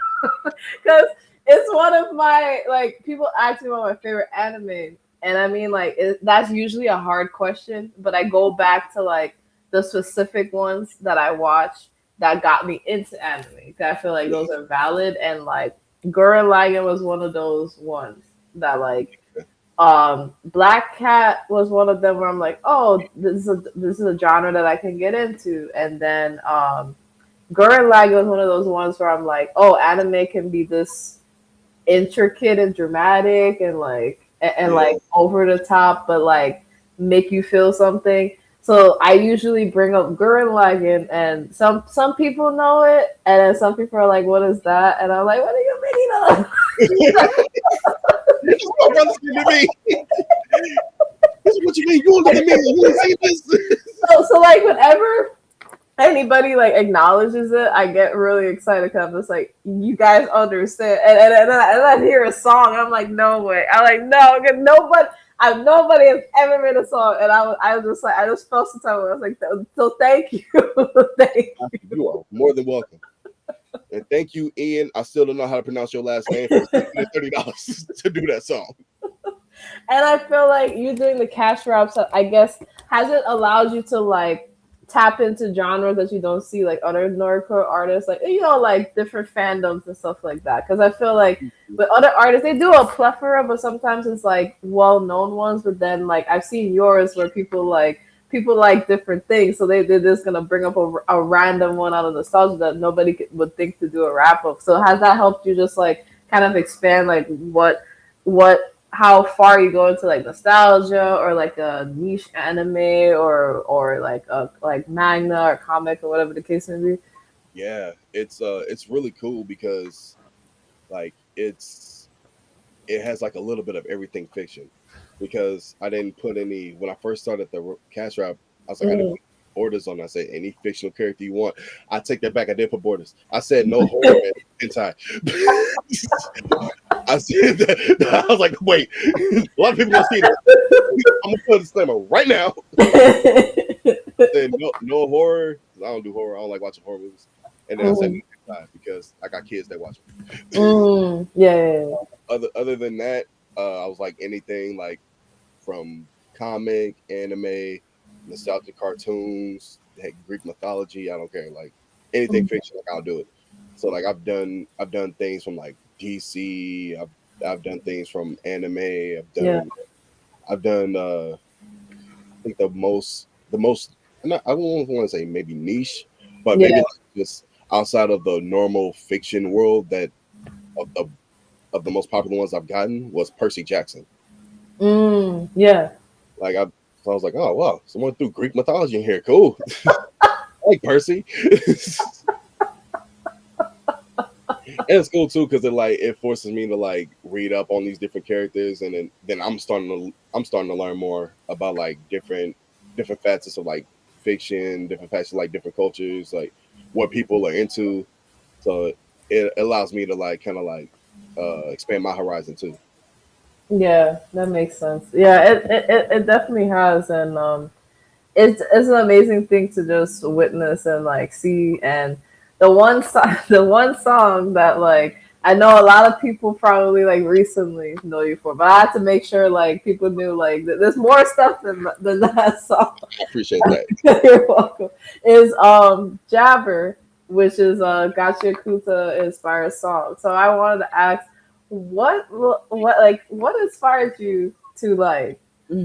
because it's one of my like people ask me about my favorite anime, and I mean like that's usually a hard question, but I go back to like the specific ones that I watch that got me into anime. I feel like those are valid, and like Gurren Lagann was one of those ones that like Black Cat was one of them where I'm like, oh, this is a genre that I can get into, and then Gurren Lagann was one of those ones where I'm like, oh, anime can be this intricate and dramatic and like and Yeah. like over the top, but like make you feel something. So I usually bring up Gurren Lagann, and some people know it, and then some people are like, "What is that?" And I'm like, "What do you mean you know?" This is what my brother's gonna me. This is what you mean. You don't look at me. You didn't see this. So like whenever anybody like acknowledges it, I get really excited because I'm just like, you guys understand. And I hear a song, I'm like, no way. I'm like, no, nobody has ever made a song, and I was just like, I just felt some time. I was like, so thank you, thank you. You are more than welcome. And thank you, Ian. I still don't know how to pronounce your last name for $30 to do that song. And I feel like you doing the cash wraps, I guess, has it allowed you to like tap into genres that you don't see like other nerdcore artists, like like different fandoms and stuff like that. Because I feel like with other artists, they do a plethora, but sometimes it's like well-known ones. But then like I've seen yours where people like different things, so they're just gonna bring up a random one out of nostalgia that nobody would think to do a wrap of. So has that helped you just like kind of expand like what how far you go into like nostalgia or like a niche anime or like a like manga or comic or whatever the case may be? Yeah, it's really cool because like it has like a little bit of everything fiction because I didn't put any when I first started the cash rap. I was like, I didn't Mm, put borders on. I said any fictional character you want. I take that back. I did put borders. I said no horror man hentai. I said that. I was like, wait, a lot of people don't see that. I'm gonna put a disclaimer right now. I said no horror. I don't do horror. I don't like watching horror movies. And then I said no hentai because I got kids that watch them. Yeah. Other than that, I was like anything like from comic, anime, nostalgic cartoons, heck, Greek mythology. I don't care. Like anything fiction, like I'll do it. So like I've done things from like DC. I've done things from anime. I've done I think the most I don't want to say maybe niche, but maybe like just outside of the normal fiction world that of the most popular ones I've gotten was Percy Jackson. Yeah. Like so I was like, oh wow, someone threw Greek mythology in here. Cool. Like Percy. And it's cool too because it forces me to like read up on these different characters, and then I'm starting to learn more about like different facets of like fiction, different facets of like different cultures, like what people are into. So it allows me to like kind of like expand my horizon too. Yeah, that makes sense. Yeah, it definitely has, and it's an amazing thing to just witness and like see. And the one song that like I know a lot of people probably like recently know you for, but I had to make sure like people knew like there's more stuff than that song. I appreciate that. You're welcome. Is Jabber, which is a Gachi Kuta inspired song. So I wanted to ask, what inspired you to like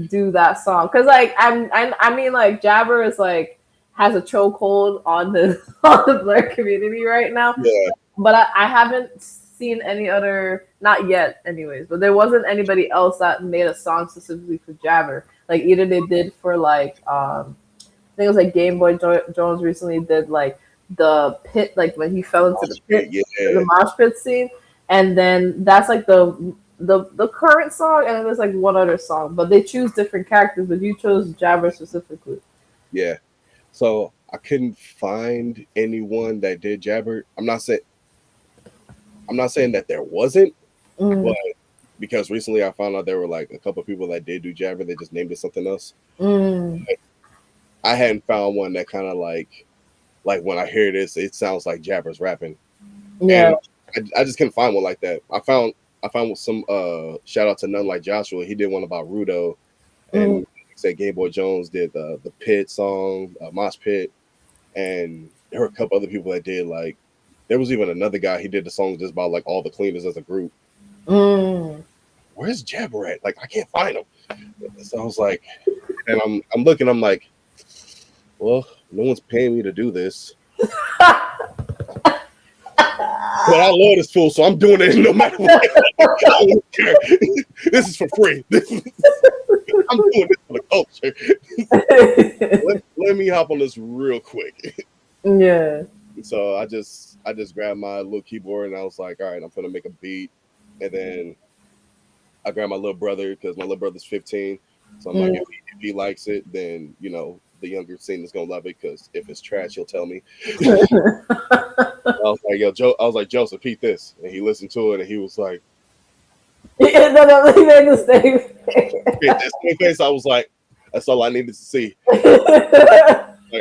do that song? Because like I mean like Jabber is like has a chokehold on the on the Black community right now. Yeah. But I haven't seen any other, not yet anyways, but there wasn't anybody else that made a song specifically for Jabber. Like either they did for like I think it was like Jones recently did like the pit, like when he fell into the pit, the mosh pit scene, and then that's like the current song, and then there's like one other song, but they choose different characters, but you chose Jabber specifically. Yeah. So I couldn't find anyone that did Jabber. I'm not saying that there wasn't, but because recently I found out there were like a couple of people that did do Jabber, they just named it something else. I hadn't found one that kind of like when I hear this, it sounds like Jabber's rapping. Yeah. And I just couldn't find one like that. I found some shout out to None Like Joshua. He did one about Rudo, and said Game Boy Jones did the Pit song, Mosh Pit, and there were a couple other people that did like. There was even another guy. He did the song just about like all the cleaners as a group. Where's Jabber at? Like I can't find him. So I was like, and I'm looking. I'm like, well, no one's paying me to do this. But I love this fool, so I'm doing it no matter what. I don't care. This is for free. I'm doing this for the culture. let me hop on this real quick. Yeah. So I just grabbed my little keyboard and I was like, all right, I'm gonna make a beat. And then I grabbed my little brother because my little brother's 15. So I'm like, if he likes it, then you know the younger scene is gonna love it. Because if it's trash, he'll tell me. I was like, I was like, Joseph, eat this, and he listened to it, and he was like, yeah, no, he made the same face. I was like, that's all I needed to see. Like, all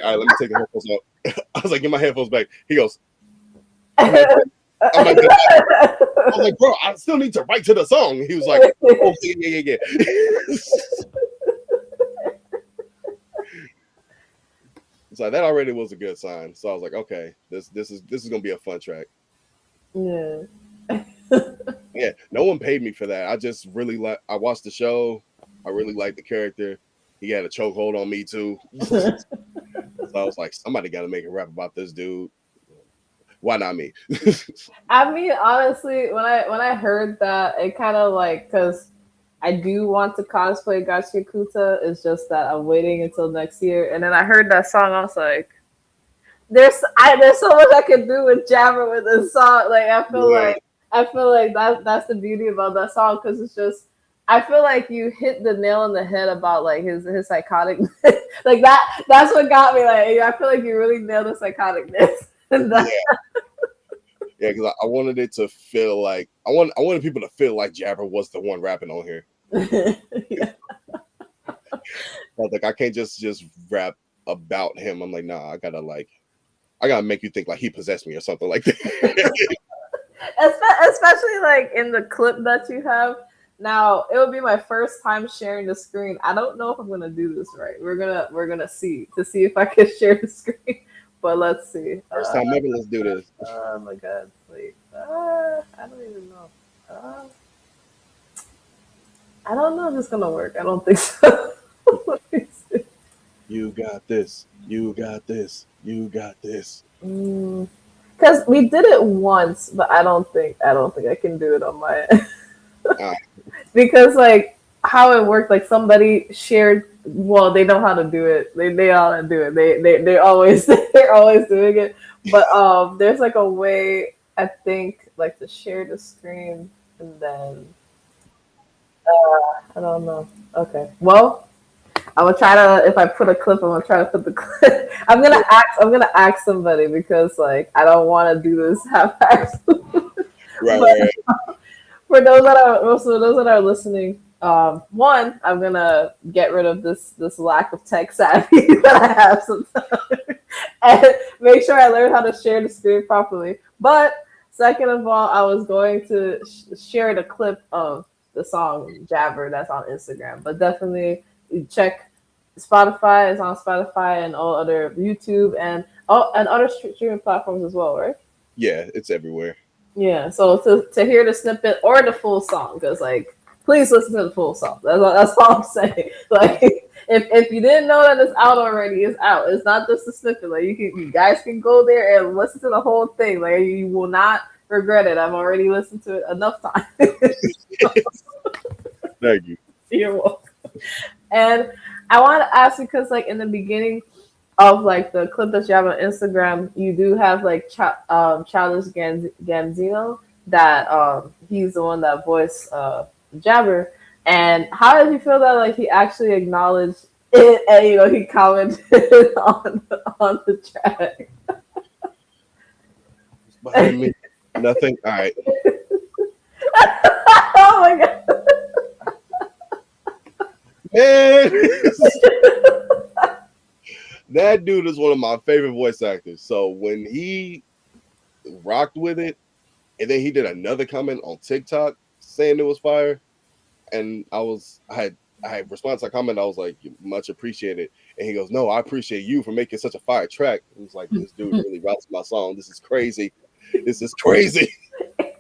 right, let me take the headphones out. I was like, get my headphones back. He goes, I'm like, bro, I still need to write to the song. He was like, oh, yeah. So that already was a good sign. So I was like, okay, this is gonna be a fun track. Yeah. Yeah, no one paid me for that. I just really I watched the show. I really liked the character. He had a chokehold on me too. So I was like, somebody got to make a rap about this dude. Why not me? I mean, honestly, when I heard that, it kind of like, because I do want to cosplay Gachi Kuta. It's just that I'm waiting until next year. And then I heard that song. I was like, there's so much I can do with Jabber with this song. Like I feel like that's the beauty about that song, because it's just, I feel like you hit the nail on the head about like his psychotic Like that's what got me. Like I feel like you really nailed the psychoticness. Yeah, yeah, because I wanted it to feel like I wanted people to feel like Jabber was the one rapping on here. Yeah. I was like, I can't just rap about him. I'm like, nah, I gotta make you think like he possessed me or something like that. Especially like in the clip that you have. Now it will be my first time sharing the screen. I don't know if I'm gonna do this right. We're gonna see to see if I can share the screen. But let's see. First time ever, let's do this. Oh my god, wait. I don't even know. I don't know if it's gonna work. I don't think so. Let me see. You got this. You got this. You got this. Because we did it once, but I don't think I can do it on my end. Uh, Because like how it worked, like somebody shared. Well, they know how to do it. They know how to do it. They always they're always doing it. But there's like a way I think like to share the screen and then I don't know. Okay, well I'm gonna try to. If I put a clip, I'm gonna try to put the clip. I'm gonna ask somebody because like I don't want to do this half-assed. right, But right. for those that are listening, one, I'm gonna get rid of this lack of tech savvy that I have sometimes, and make sure I learn how to share the screen properly. But second of all, I was going to share the clip of the song Jabber that's on Instagram. But definitely check Spotify. It's on Spotify and all other YouTube and other streaming platforms as well, right? Yeah, it's everywhere. Yeah, so to hear the snippet or the full song, because like, please listen to the full song. That's all I'm saying. Like, if you didn't know that it's out already, it's out. It's not just a snippet. Like you guys can go there and listen to the whole thing. Like you will not regret it. I've already listened to it enough times. Thank you. You're welcome. And I want to ask you because like in the beginning of like the clip that you have on Instagram, you do have like Childish Gambino that he's the one that voiced Jabber. And how did you feel that like he actually acknowledged it and he commented on the track? Behind me, nothing. All right, Oh my god! man. That dude is one of my favorite voice actors. So when he rocked with it, and then he did another comment on TikTok saying it was fire, and I had response to a comment. I was like, much appreciated. And he goes, no, I appreciate you for making such a fire track. It was like, this dude really rocks my song. This is crazy. This is crazy. I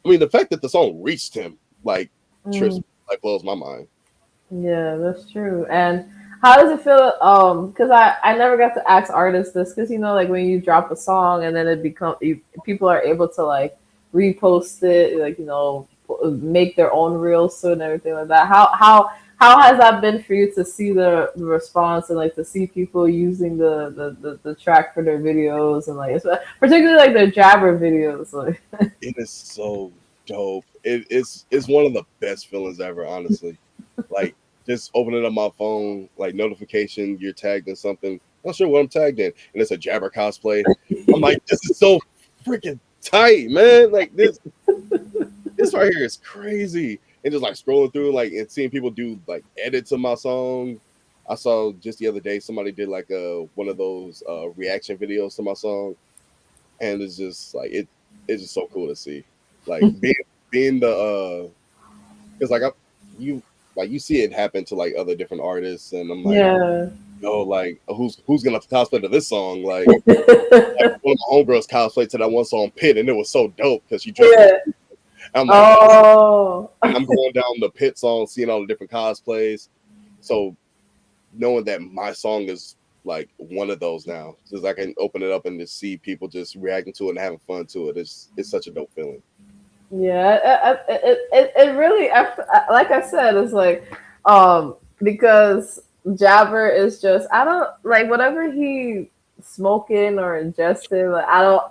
mean, the fact that the song reached him like trips like blows my mind. Yeah, that's true. And how does it feel? Because I never got to ask artists this because like when you drop a song and then people are able to like repost it, like make their own reels to it and everything like that. How has that been for you to see the response and like to see people using the track for their videos and like particularly like their Jabber videos? Like, It is so dope. It's one of the best feelings ever, honestly. Like just opening up my phone, like notification, you're tagged in something. I'm not sure what I'm tagged in, and it's a Jabber cosplay. I'm like, this is so freaking tight, man. Like this right here is crazy. And just like scrolling through, like and seeing people do like edits of my song. I saw just the other day somebody did like one of those reaction videos to my song, and it's just like it's just so cool to see. Like being the because you you see it happen to like other different artists, and I'm like, yeah. yo, like who's gonna cosplay to this song? Like one of my homegirls cosplayed to that one song Pit, and it was so dope because she dressed. Yeah. I'm like, Oh. and I'm going down the Pit song, seeing all the different cosplays. So knowing that my song is like one of those now, because I can open it up and just see people just reacting to it and having fun to it. It's such a dope feeling. Yeah, it really, like I said, it's like, because Jabber is just, I don't like whatever he smoking or ingesting. Like I don't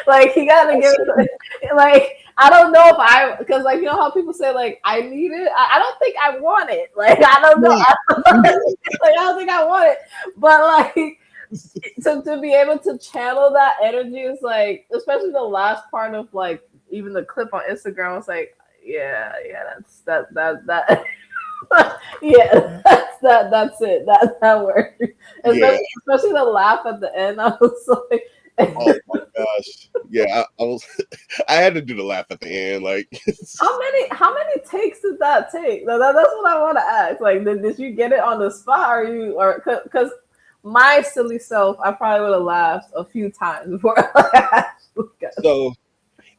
like he gotta give it like I don't know if I because like you know how people say like I need it. I don't think I want it. Like I don't know. Like I don't think I want it. But like to be able to channel that energy is like especially the last part of like even the clip on Instagram was like yeah that yeah, that's it. That worked. Especially the laugh at the end. I was like, oh my gosh, yeah, I was, I had to do the laugh at the end. Like, how many takes did that take? That's what I want to ask. Like, did you get it on the spot, or because my silly self, I probably would have laughed a few times before I actually got it. So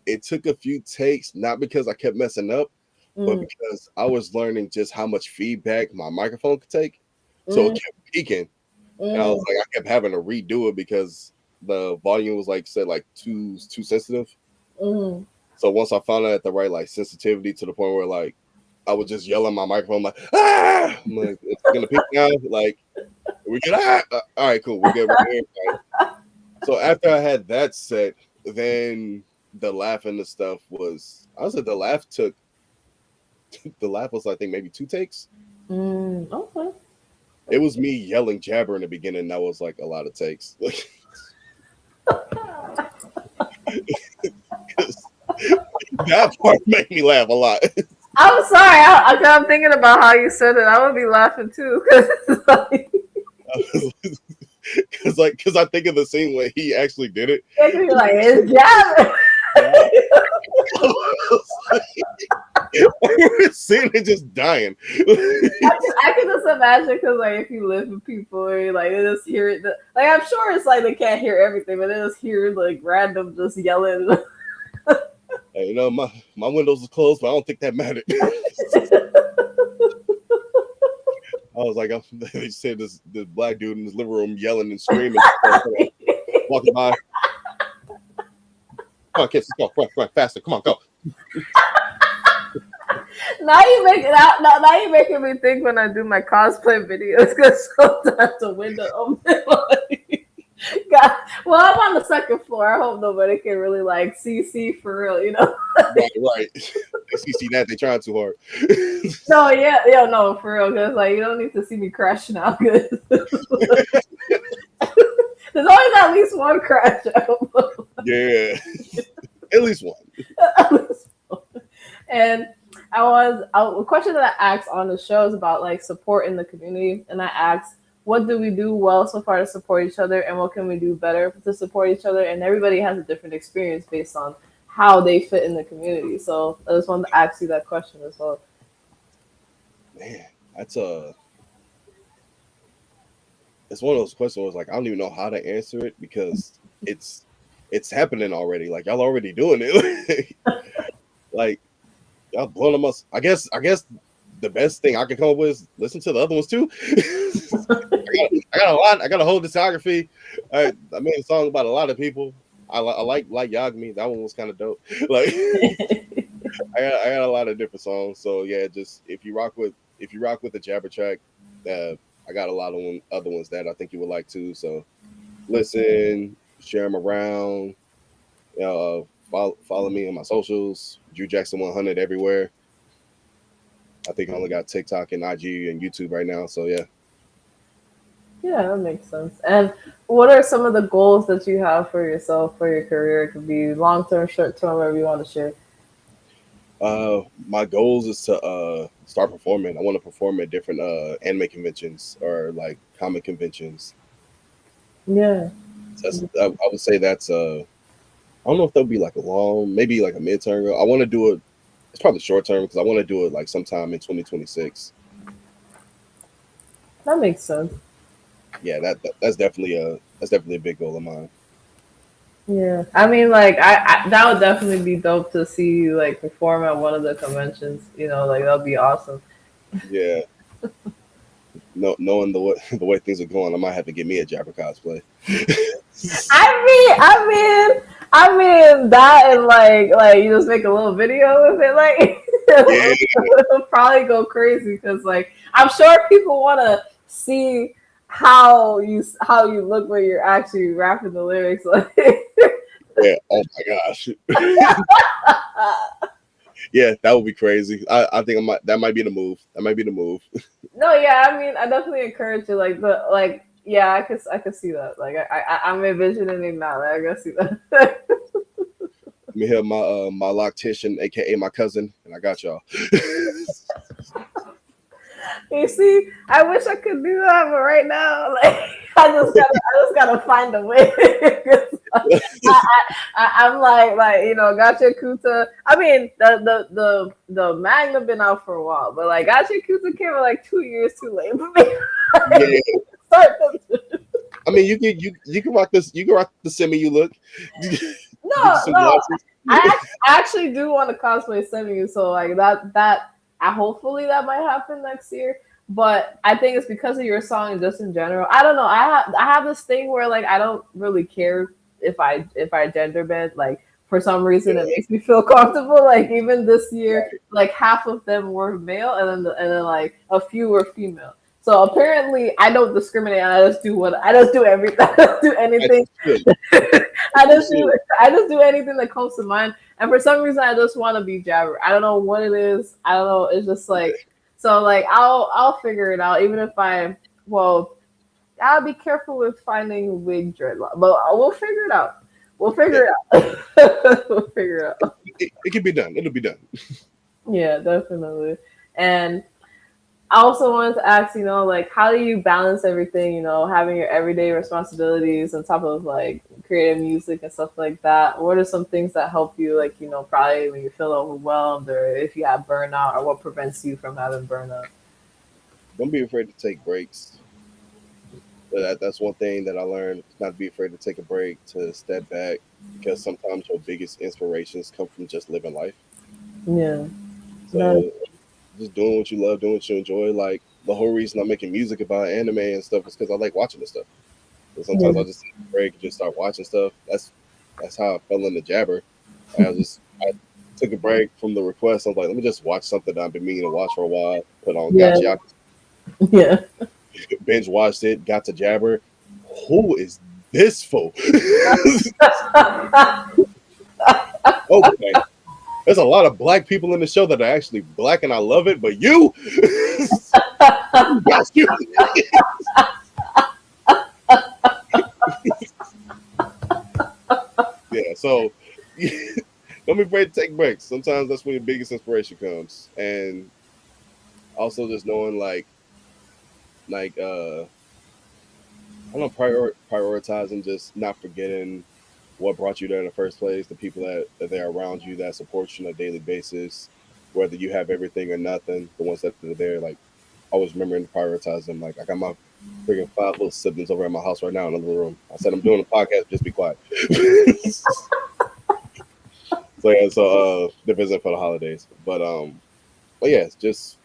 it took a few takes, not because I kept messing up, but because I was learning just how much feedback my microphone could take. So it kept peaking. And I was like, I kept having to redo it because the volume was like said like too sensitive. So once I found out at the right like sensitivity to the point where like I would just yell at my microphone like ah, I'm like it's gonna peak now. Like we get all right, cool, we're good. So after I had that set, then the laugh and the stuff was honestly the laugh was I think maybe 2 takes. Okay. It was me yelling jabber in the beginning. That was like a lot of takes. That part made me laugh a lot. I'm sorry. I'm thinking about how you said it. I would be laughing too. Because I think of the scene where he actually did it. You're like, it's jabber. We're seeing it just dying. I can just imagine because like if you live with people and like they just hear it, like I'm sure it's like they can't hear everything, but they just hear like random just yelling. Hey, you know, my windows are closed, but I don't think that mattered. I was like, they said this black dude in his living room yelling and screaming, walking by. Come on, kids, let's go, run, faster. Come on, go. Now you're making me think when I do my cosplay videos because sometimes the window open. God, well, I'm on the second floor. I hope nobody can really like see for real, you know. Right. They see that they trying too hard. No, no, for real. Because like you don't need to see me crashing out. Cause there's always at least one crash out. Yeah, at least one. And a question that I asked on the show is about like support in the community, and I asked, what do we do well so far to support each other, and what can we do better to support each other? And everybody has a different experience based on how they fit in the community. So I just wanted to ask you that question as well. Man, it's one of those questions where it's like I don't even know how to answer it because it's happening already. Like y'all already doing it. Like y'all blowing them up. I guess the best thing I can come up with is listen to the other ones too. I got a lot. I got a whole discography. I made a song about a lot of people. I like Yagami. That one was kind of dope. Like I got a lot of different songs. So yeah, just if you rock with the Jabber track, I got a lot of other ones that I think you would like too. So listen, share them around. Follow me on my socials. Drew Jackson 100 everywhere. I think I only got TikTok and IG and YouTube right now. So yeah. Yeah, that makes sense. And what are some of the goals that you have for yourself, for your career? It could be long-term, short-term, whatever you want to share. My goals is to start performing. I want to perform at different anime conventions or like comic conventions. Yeah. I would say that's I don't know if that'll be like maybe like a midterm goal. I want to do it. It's probably short term because I want to do it like sometime in 2026. That makes sense. Yeah, that's definitely a big goal of mine. Yeah, I mean, like, I that would definitely be dope to see you like perform at one of the conventions. You know, like that'd be awesome. Yeah. Knowing the way things are going, I might have to get me a Jabber cosplay. I mean that, and like you just make a little video with it, like it'll probably go crazy because like I'm sure people want to see how you look when you're actually rapping the lyrics. Like, Yeah. Oh my gosh. Yeah, that would be crazy. I think that might be the move. That might be the move. no, yeah, I mean, I definitely encourage you. Like the like, yeah, I could see that. Like, I'm envisioning it now. Like, I can see that. Let me hear my loctician, aka my cousin, and I got y'all. You see, I wish I could do that, but right now, like, I just gotta find a way. I'm like, you know, Gotcha Kuta. I mean, the Magna been out for a while, but like, Gotcha Kuta came like 2 years too late for me. Yeah. Start I mean, you can rock this. You can rock the semi. You look. Get you some no, glasses. I actually do want to cosplay Semi, so like I hopefully that might happen next year. But I think it's because of your song, just in general. I don't know. I have this thing where like I don't really care if I gender bend. Like for some reason, it Yeah, makes me feel comfortable. Like even this year, right. like half of them were male, and then like a few were female. So apparently, I don't discriminate. I just do everything. I just do As anything. you should. I As you just do should. I just do anything that comes to mind. And for some reason I just want to be Jabber. I don't know what it is. I don't know. It's just like so like I'll figure it out. Even if well, I'll be careful with finding wig dreadlock. But we'll figure it out. We'll Yeah, figure it out. We'll figure it out. it can be done. It'll be done. Yeah, definitely. And I also wanted to ask, you know, like how do you balance everything, you know, having your everyday responsibilities on top of like creative music and stuff like that? What are some things that help you, like, you know, probably when you feel overwhelmed or if you have burnout or what prevents you from having burnout? Don't be afraid to take breaks. That's one thing that I learned: not to be afraid to take a break, to step back, because sometimes your biggest inspirations come from just living life. Yeah. No. So just doing what you love, doing what you enjoy. Like the whole reason I'm making music about anime and stuff is because I like watching this stuff. And sometimes Yeah. I just take a break and just start watching stuff. That's how I fell into Jabber. I took a break from the request. I was like, let me just watch something that I've been meaning to watch for a while. Put on Yeah. Gotcha, Yeah. binge watched it, got to Jabber. Who is this fool? Okay. There's a lot of black people in the show that are actually black and I love it, but you got you. Yeah, so don't be afraid to take breaks. Sometimes that's when your biggest inspiration comes. And also just knowing like I don't know, prioritizing, just not forgetting what brought you there in the first place, the people that are around you that support you on a daily basis, whether you have everything or nothing, the ones that are there, like always remembering to prioritize them. Like I got my freaking 5 little siblings over at my house right now in another room. I said I'm doing a podcast, just be quiet. So yeah, so they're visiting for the holidays. But yeah, it's just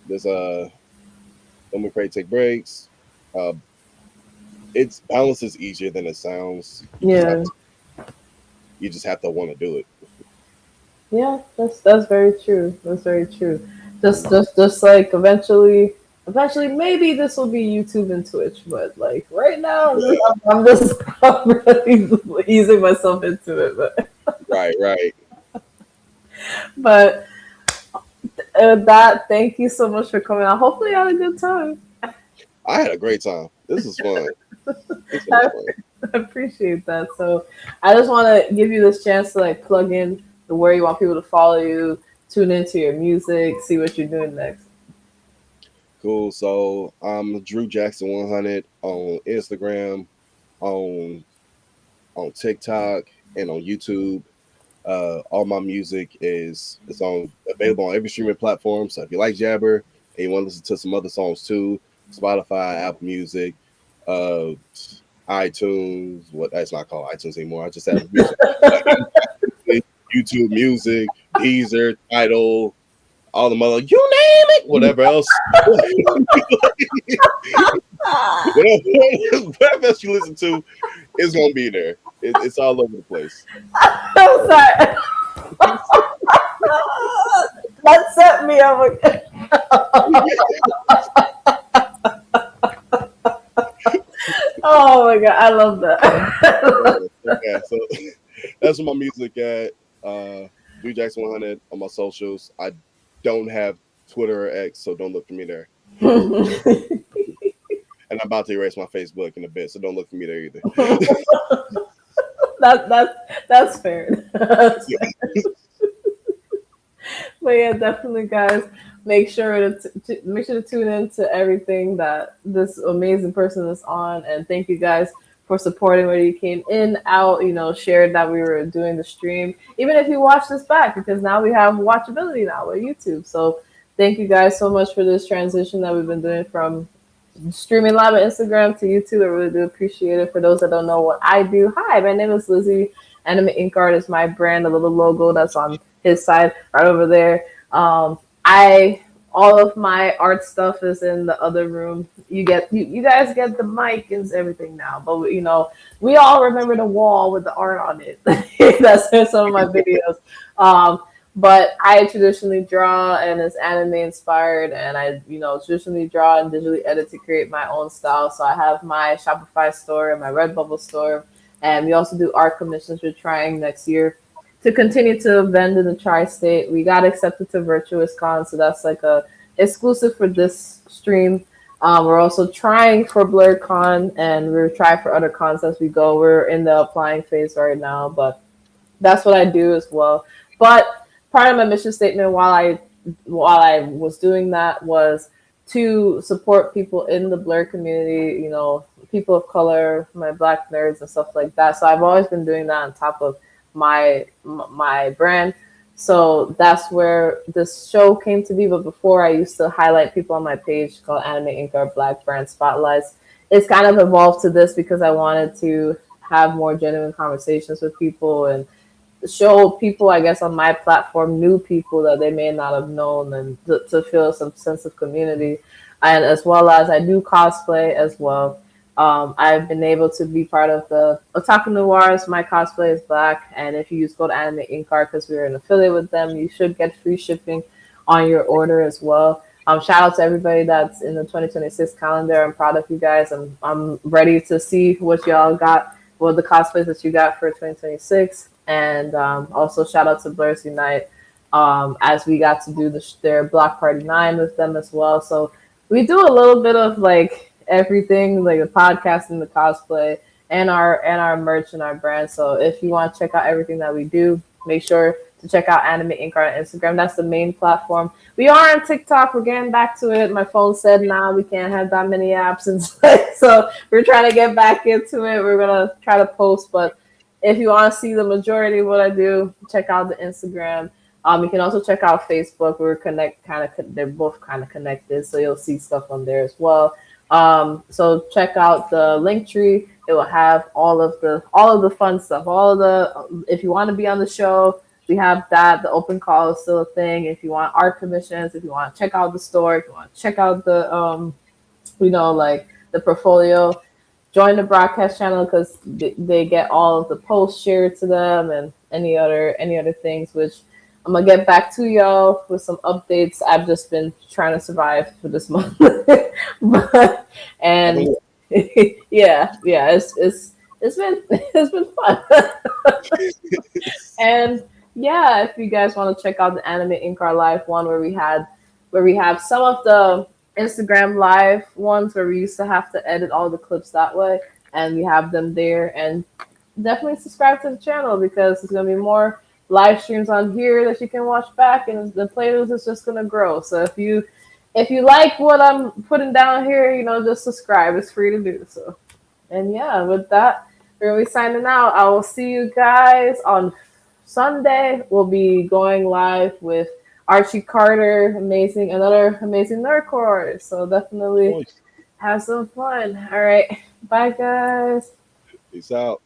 there's don't be afraid to take breaks. Uh it's balance is easier than it sounds. Yeah. You just have to want to do it. Yeah, that's very true. That's very true. Just like eventually maybe this will be YouTube and Twitch, but like right now I'm just I'm really easing myself into it. Right, right. But that thank you so much for coming out. Hopefully you had a good time. I had a great time. This is fun. This I was fun. appreciate that. So I just want to give you this chance to like plug in the where you want people to follow you, tune into your music, see what you're doing next. Cool. So I'm Drew Jackson 100 on Instagram, on TikTok, and on YouTube. All my music is on available on every streaming platform. So if you like Jabber and you want to listen to some other songs too, Spotify, Apple Music, uh, iTunes. What that's not called iTunes anymore. I just have music. YouTube Music, Deezer, Tidal, all the mother, you name it, whatever else. Whatever else you listen to is gonna be there. It's all over the place. I'm sorry. That set me up. god, I love that. Yeah, so that's what my music at. Do Jackson 100 on my socials. I don't have Twitter or X, so don't look for me there. And I'm about to erase my Facebook in a bit, so don't look for me there either. That's fair. That's Yeah. fair. But yeah, definitely, guys. Make sure to tune in to everything that this amazing person is on, and thank you guys for supporting. Whether you came in, out, shared that we were doing the stream, even if you watched this back, because now we have watchability now with YouTube. So thank you guys so much for this transition that we've been doing from streaming live on Instagram to YouTube. I really do appreciate it. For those that don't know what I do, hi, my name is Lizzie. AnimeInkArt is my brand, a little logo that's on his side right over there. I all of my art stuff is in the other room. You guys get the mic and everything now, but we all remember the wall with the art on it. That's in some of my videos. But I traditionally draw and it's anime inspired, and I traditionally draw and digitally edit to create my own style. So I have my Shopify store and my Redbubble store, and we also do art commissions. We're trying next year to continue to vend in the tri-state. We got accepted to Virtuous Con, so that's like a exclusive for this stream. We're also trying for BlurCon, and we're trying for other cons as we go. We're in the applying phase right now, but that's what I do as well. But part of my mission statement while I was doing that was to support people in the Blur community, people of color, my Black nerds and stuff like that. So I've always been doing that on top of my brand. So that's where this show came to be. But before, I used to highlight people on my page called AnimeInkArt Black Brand Spotlights. It's kind of evolved to this because I wanted to have more genuine conversations with people and show people, I guess, on my platform, new people that they may not have known, and to feel some sense of community. And as well as I do cosplay as well. I've been able to be part of the Otaku Noirs. My cosplay is black, and if you use code AnimeInkArt because we're an affiliate with them, you should get free shipping on your order as well. Shout out to everybody that's in the 2026 calendar. I'm proud of you guys. I'm ready to see what y'all got, what the cosplays that you got for 2026. And also shout out to Blurs Unite, as we got to do their Block Party 9 with them as well. So we do a little bit of like everything, like the podcast and the cosplay and our merch and our brand. So if you want to check out everything that we do, make sure to check out AnimeInkArt on Instagram. That's the main platform. We are on TikTok. We're getting back to it. My phone said we can't have that many apps, and so we're trying to get back into it. We're gonna try to post, but if you want to see the majority of what I do, check out the Instagram. You can also check out Facebook. They're both kind of connected, so you'll see stuff on there as well. So check out the link tree. It will have all of the fun stuff. If you want to be on the show, we have that. The open call is still a thing. If you want art commissions, if you want to check out the store, if you want to check out the like the portfolio, join the broadcast channel because they get all of the posts shared to them and any other things, which I'm gonna get back to y'all with some updates. I've just been trying to survive for this month. And yeah, it's been fun. And yeah, if you guys want to check out the AnimeInkArt Live one where we have some of the Instagram live ones where we used to have to edit all the clips that way, and we have them there. And definitely subscribe to the channel because there's gonna be more live streams on here that you can watch back, and the playlist is just gonna grow. So if you like what I'm putting down here, just subscribe. It's free to do so. And yeah, with that, we're gonna be signing out. I will see you guys on Sunday. We'll be going live with Archie Carter, another amazing nerdcore artist. So definitely have some fun. All right. Bye, guys. Peace out.